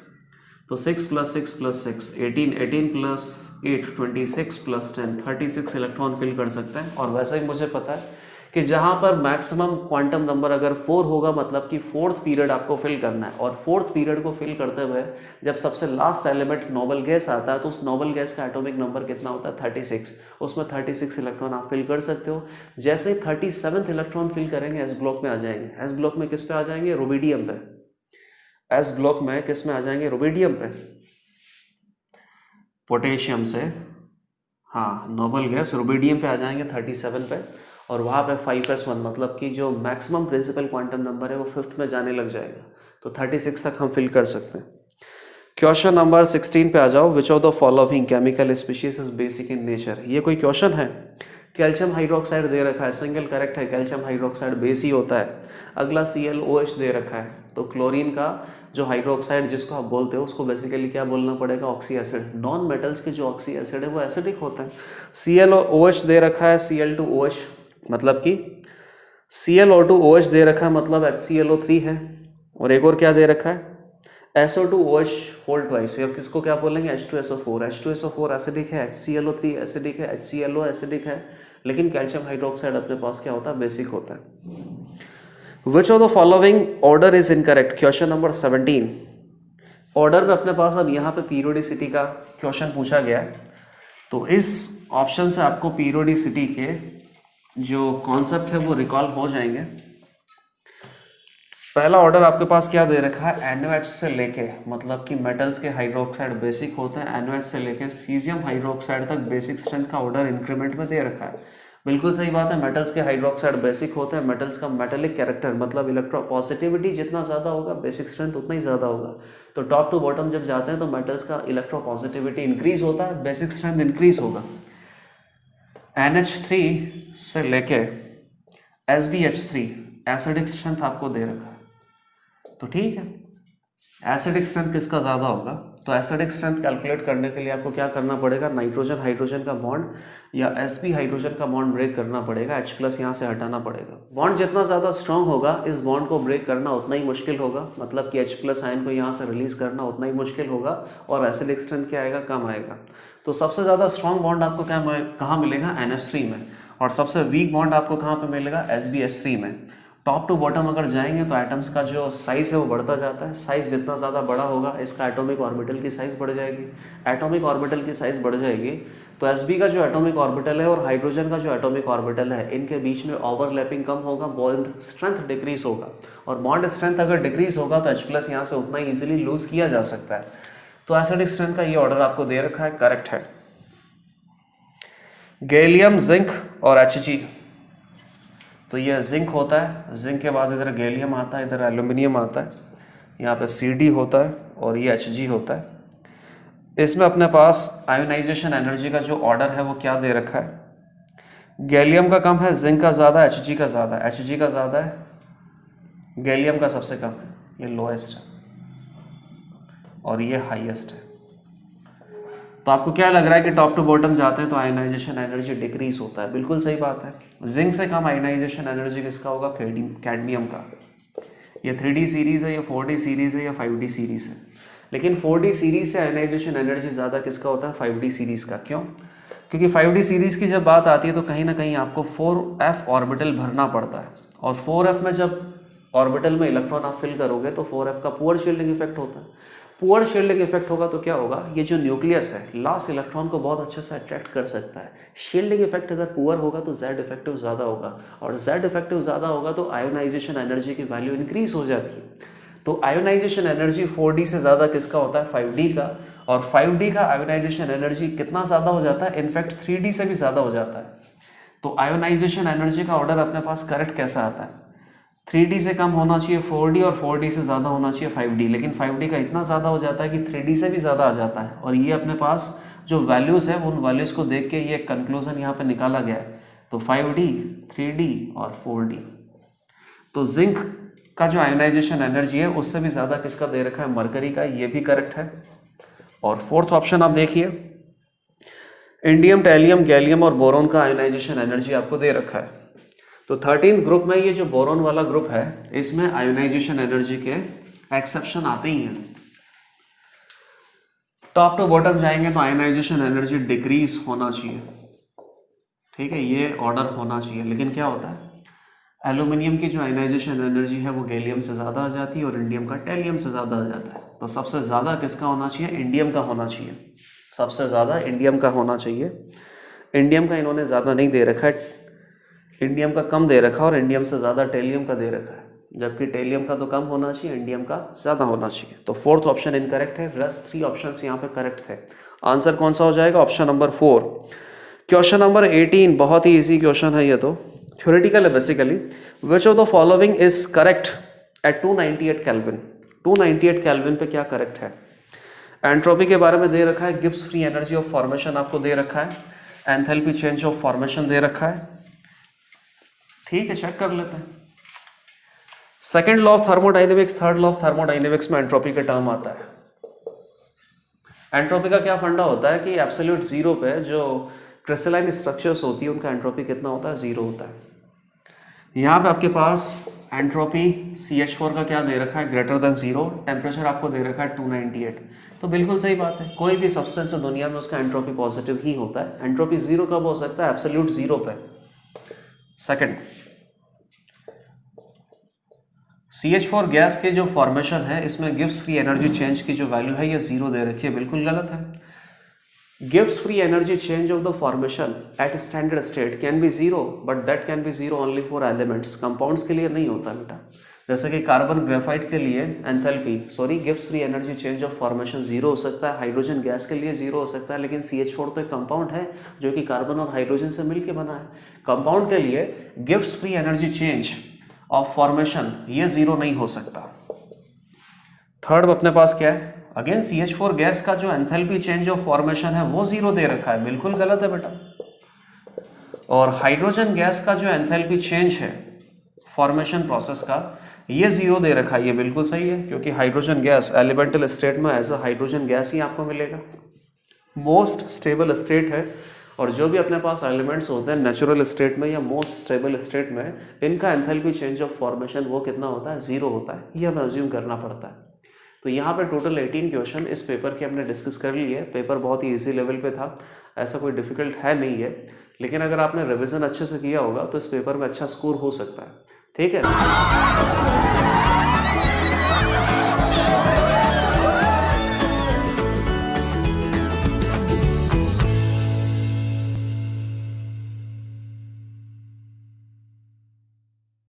[SPEAKER 1] तो 6 + 6 + 6 18, 18 + 8 26 + 10 36 इलेक्ट्रॉन फिल कर सकते हैं। और वैसे ही मुझे पता है कि जहाँ पर मैक्सिमम क्वांटम नंबर अगर 4 होगा मतलब कि फोर्थ पीरियड आपको फिल करना है, और फोर्थ पीरियड को फिल करते हुए जब सबसे लास्ट एलिमेंट नोबल गैस आता है तो उस नोबल गैस का एटॉमिक नंबर कितना होता है 36, उसमें 36 इलेक्ट्रॉन आप फिल कर सकते हो। जैसे ही 37th इलेक्ट्रॉन फिल करेंगे एस ब्लॉक में आ जाएंगे। एस ब्लॉक में किस पे आ जाएंगे, रुबिडियम पे। एस ब्लॉक में किस में आ जाएंगे, रुबिडियम पे, पोटेशियम से, हाँ नोबल गैस रुबिडियम पे आ जाएंगे 37 पे, और वहाँ पे 5s1 मतलब कि जो मैक्सिमम प्रिंसिपल क्वांटम नंबर है वो 5th में जाने लग जाएगा, तो 36 तक हम फिल कर सकते हैं। क्वेश्चन नंबर 16 पे आ जाओ, which of the following chemical species is basic in nature. ये कोई क्वेश्चन है, कैल्शियम हाइड्रोक्साइड दे रखा है, सिंगल करेक्ट है, कैल्शियम हाइड्रोक्साइड बेस ही होता है। अगला ClOH दे रखा है, तो क्लोरीन का जो हाइड्रोक्साइड जिसको आप बोलते हो उसको बेसिकली क्या बोलना पड़ेगा, ऑक्सी एसिड। नॉन मेटल्स के जो ऑक्सी एसिड है वो एसिडिक होता है। ClOH दे रखा है, Cl2OH मतलब कि ClO2OH दे रखा है मतलब HClO3 है, और एक और क्या दे रखा है SO2OH होल ट्वाइस, अब किसको क्या बोलेंगे H2SO4। H2SO4 एसिडिक है, HClO3 एसिडिक है, HClO एसिडिक है, लेकिन कैल्शियम हाइड्रोक्साइड अपने पास क्या होता है, बेसिक होता है। विच of the following order is incorrect, question number 17। Order में अपने पास अब यहाँ पे पीरियोडिसिटी का क्वेश्चन पूछा गया है, तो इस ऑप्शन से आपको पीरियोडिसिटी के जो कॉन्सेप्ट है वो रिकॉल हो जाएंगे। पहला ऑर्डर आपके पास क्या दे रखा है, NOH से लेके मतलब कि मेटल्स के हाइड्रोक्साइड बेसिक होते हैं, NOH से लेके सीजियम हाइड्रोक्साइड तक बेसिक स्ट्रेंथ का ऑर्डर इंक्रीमेंट में दे रखा है। बिल्कुल सही बात है, मेटल्स के हाइड्रोक्साइड बेसिक होते हैं, मेटल्स का मेटेलिक कैरेक्टर मतलब इलेक्ट्रोपॉजिटिविटी जितना ज़्यादा होगा बेसिक स्ट्रेंथ उतना ही ज़्यादा होगा। तो टॉप टू बॉटम जब जाते हैं तो मेटल्स का इलेक्ट्रोपॉजिटिविटी इंक्रीज होता है, बेसिक स्ट्रेंथ इंक्रीज होगा। NH3 से लेके SbH3 एसिडिक स्ट्रेंथ आपको दे रखा है, तो ठीक है। एसिडिक स्ट्रेंथ किसका ज़्यादा होगा? तो एसिडिक स्ट्रेंथ कैलकुलेट करने के लिए आपको क्या करना पड़ेगा, नाइट्रोजन हाइड्रोजन का बॉन्ड या sp हाइड्रोजन का बॉन्ड ब्रेक करना पड़ेगा, H+ यहाँ से हटाना पड़ेगा। बॉन्ड जितना ज़्यादा स्ट्रांग होगा इस बॉन्ड को ब्रेक करना उतना ही मुश्किल होगा, मतलब कि H+ आयन को यहाँ से रिलीज करना उतना ही मुश्किल होगा और एसिडिक स्ट्रेंथ क्या आएगा, कम आएगा। तो सबसे ज़्यादा स्ट्रांग बॉन्ड आपको कहाँ मिलेगा, NH3 में, और सबसे वीक बॉन्ड आपको कहाँ पे मिलेगा, SbH3 में। टॉप टू बॉटम अगर जाएंगे तो एटम्स का जो साइज है वो बढ़ता जाता है। साइज जितना ज़्यादा बड़ा होगा इसका एटॉमिक ऑर्बिटल की साइज बढ़ जाएगी। एटॉमिक ऑर्बिटल की साइज बढ़ जाएगी तो Sb का जो एटॉमिक ऑर्बिटल है और हाइड्रोजन का जो एटॉमिक ऑर्बिटल है इनके बीच में ओवरलैपिंग कम होगा, बॉन्ड स्ट्रेंथ डिक्रीज होगा, और बॉन्ड स्ट्रेंथ अगर डिक्रीज होगा तो H+ यहाँ से उतना ही ईजिली लूज किया जा सकता है। तो एसिडिक स्ट्रेंथ का ये ऑर्डर आपको दे रखा है, करेक्ट है। गैलियम, जिंक और Hg, तो ये जिंक होता है, जिंक के बाद इधर गैलियम आता है, इधर एल्यूमिनियम आता है, यहाँ पे Cd होता है और ये Hg होता है। इसमें अपने पास आयोनाइजेशन एनर्जी का जो ऑर्डर है वो क्या दे रखा है, गैलियम का कम है, जिंक का ज़्यादा, Hg का ज़्यादा, Hg का ज़्यादा है, गैलियम का सबसे कम है, ये लोएस्ट है और ये हाईएस्ट है। तो आपको क्या लग रहा है कि टॉप टू बॉटम जाते हैं तो आयोनाइजेशन एनर्जी डिक्रीज होता है, बिल्कुल सही बात है। जिंक से कम आयोनाइजेशन एनर्जी किसका होगा, कैडमियम का। ये 3D सीरीज है, ये 4D सीरीज है, या 5D सीरीज है, लेकिन 4D सीरीज से आयोनाइजेशन एनर्जी ज़्यादा किसका होता है, 5D सीरीज का। क्यों? क्योंकि 5D सीरीज की जब बात आती है तो कहीं ना कहीं आपको 4f ऑर्बिटल भरना पड़ता है, और 4f में जब ऑर्बिटल में इलेक्ट्रॉन आप फिल करोगे तो 4f का पुअर शील्डिंग इफेक्ट होता है। पुअर शील्डिंग इफेक्ट होगा तो क्या होगा, ये जो न्यूक्लियस है लास्ट इलेक्ट्रॉन को बहुत अच्छे से अट्रैक्ट कर सकता है। शील्डिंग इफेक्ट अगर पुअर होगा तो Z इफेक्टिव ज़्यादा होगा, और Z इफेक्टिव ज़्यादा होगा तो आयोनाइजेशन एनर्जी की वैल्यू इंक्रीज हो जाती है। तो आयोनाइजेशन एनर्जी 4D से ज़्यादा किसका होता है, 5D का, और 5D का आयोनाइजेशन एनर्जी कितना ज़्यादा हो जाता है, इनफैक्ट 3D से भी ज़्यादा हो जाता है। तो आयोनाइजेशन एनर्जी का ऑर्डर अपने पास करेक्ट कैसा आता है, 3D से कम होना चाहिए 4D और 4D से ज़्यादा होना चाहिए 5D, लेकिन 5D का इतना ज़्यादा हो जाता है कि 3D से भी ज़्यादा आ जाता है। और ये अपने पास जो वैल्यूज़ है उन वैल्यूज़ को देख के ये कंक्लूजन यहाँ पे निकाला गया है। तो 5D, 3D और 4D। तो जिंक का जो आयोनाइजेशन एनर्जी है उससे भी ज़्यादा किसका दे रखा है, मरकरी का, ये भी करेक्ट है। और फोर्थ ऑप्शन आप देखिए, इंडियम, टैलियम, गैलियम और बोरॉन का आयोनाइजेशन एनर्जी आपको दे रखा है। तो 13 ग्रुप में ये जो बोरॉन वाला ग्रुप है इसमें आयोनाइजेशन एनर्जी के एक्सेप्शन आते ही हैं। टॉप टू बॉटम जाएंगे तो आयोनाइजेशन एनर्जी डिक्रीज होना चाहिए, ठीक है, ये ऑर्डर होना चाहिए। लेकिन क्या होता है, एल्यूमिनियम की जो आयोनाइजेशन एनर्जी है वो गैलियम से ज़्यादा आ जाती है और इंडियम का टैलियम से ज़्यादा आ जाता है। तो सबसे ज़्यादा किसका होना चाहिए, इंडियम का होना चाहिए, सबसे ज़्यादा इंडियम का होना चाहिए। इंडियम का इन्होंने ज़्यादा नहीं दे रखा है, इंडियम का कम दे रखा है, और इंडियम से ज़्यादा टेलियम का दे रखा है, जबकि टेलियम का तो कम होना चाहिए, इंडियम का ज़्यादा होना चाहिए। तो फोर्थ ऑप्शन इनकरेक्ट है, रेस्ट 3 ऑप्शंस यहाँ पे करेक्ट थे। आंसर कौन सा हो जाएगा, ऑप्शन नंबर 4। क्वेश्चन नंबर 18 बहुत ही इजी क्वेश्चन है, ये तो थ्योरेटिकल है basically. Which of the following is correct at 298 Kelvin. 298 Kelvin पे क्या करेक्ट है, एंट्रोपी के बारे में दे रखा है, Gibbs free energy of formation आपको दे रखा है, एंथैल्पी चेंज ऑफ फॉर्मेशन दे रखा है, ठीक है, चेक कर लेते हैं। Second law of thermodynamics, third law of thermodynamics में एंट्रोपी का टर्म आता है। एंट्रोपी का क्या फंडा होता है कि एब्सोल्यूट जीरो पे जो क्रिस्टलाइन स्ट्रक्चर्स होती है उनका एंट्रोपी कितना होता है, जीरो होता है। यहाँ पे आपके पास एंट्रोपी CH4 का क्या दे रखा है, ग्रेटर देन जीरो, टेम्परेचर आपको दे रखा है 298। तो बिल्कुल सही बात है, कोई भी सब्सटेंस है दुनिया में उसका एंट्रोपी पॉजिटिव ही होता है। एंट्रोपी जीरो कब हो सकता है, एब्सोल्यूट जीरो पे। सेकंड, CH4 गैस के जो फॉर्मेशन है इसमें गिब्स फ्री एनर्जी चेंज की जो वैल्यू है ये जीरो दे रखी है, बिल्कुल गलत है। Gibbs free energy change of the formation at standard state can be zero, but that can be zero only for elements, compounds के लिए नहीं होता बेटा। जैसे कि कार्बन ग्रेफाइट के लिए Gibbs free energy change of formation zero हो सकता है, हाइड्रोजन गैस के लिए जीरो हो सकता है, लेकिन CH4 तो एक कंपाउंड है जो कि कार्बन और हाइड्रोजन से मिलकर बना है। कंपाउंड के लिए Gibbs free energy change of formation ये जीरो नहीं हो सकता। थर्ड अपने पास क्या है, अगेन CH4 गैस का जो एंथैल्पी चेंज ऑफ फॉर्मेशन है वो जीरो दे रखा है, बिल्कुल गलत है बेटा। और हाइड्रोजन गैस का जो एंथैल्पी चेंज है फॉर्मेशन प्रोसेस का, ये 0 दे रखा है, ये बिल्कुल सही है क्योंकि हाइड्रोजन गैस एलिमेंटल स्टेट में एज अ हाइड्रोजन गैस ही आपको मिलेगा, मोस्ट स्टेबल स्टेट है। और जो भी अपने पास एलिमेंट्स होते हैं नेचुरल स्टेट में या मोस्ट स्टेबल स्टेट में, इनका एंथैल्पी चेंज ऑफ फॉर्मेशन वो कितना होता है, 0 होता है, ये हमें अज्यूम करना पड़ता है। तो यहाँ पे टोटल 18 क्वेश्चन इस पेपर के हमने डिस्कस कर लिए। पेपर बहुत ही इजी लेवल पे था, ऐसा कोई डिफिकल्ट है नहीं है, लेकिन अगर आपने रिवीजन अच्छे से किया होगा तो इस पेपर में अच्छा स्कोर हो सकता है। ठीक है।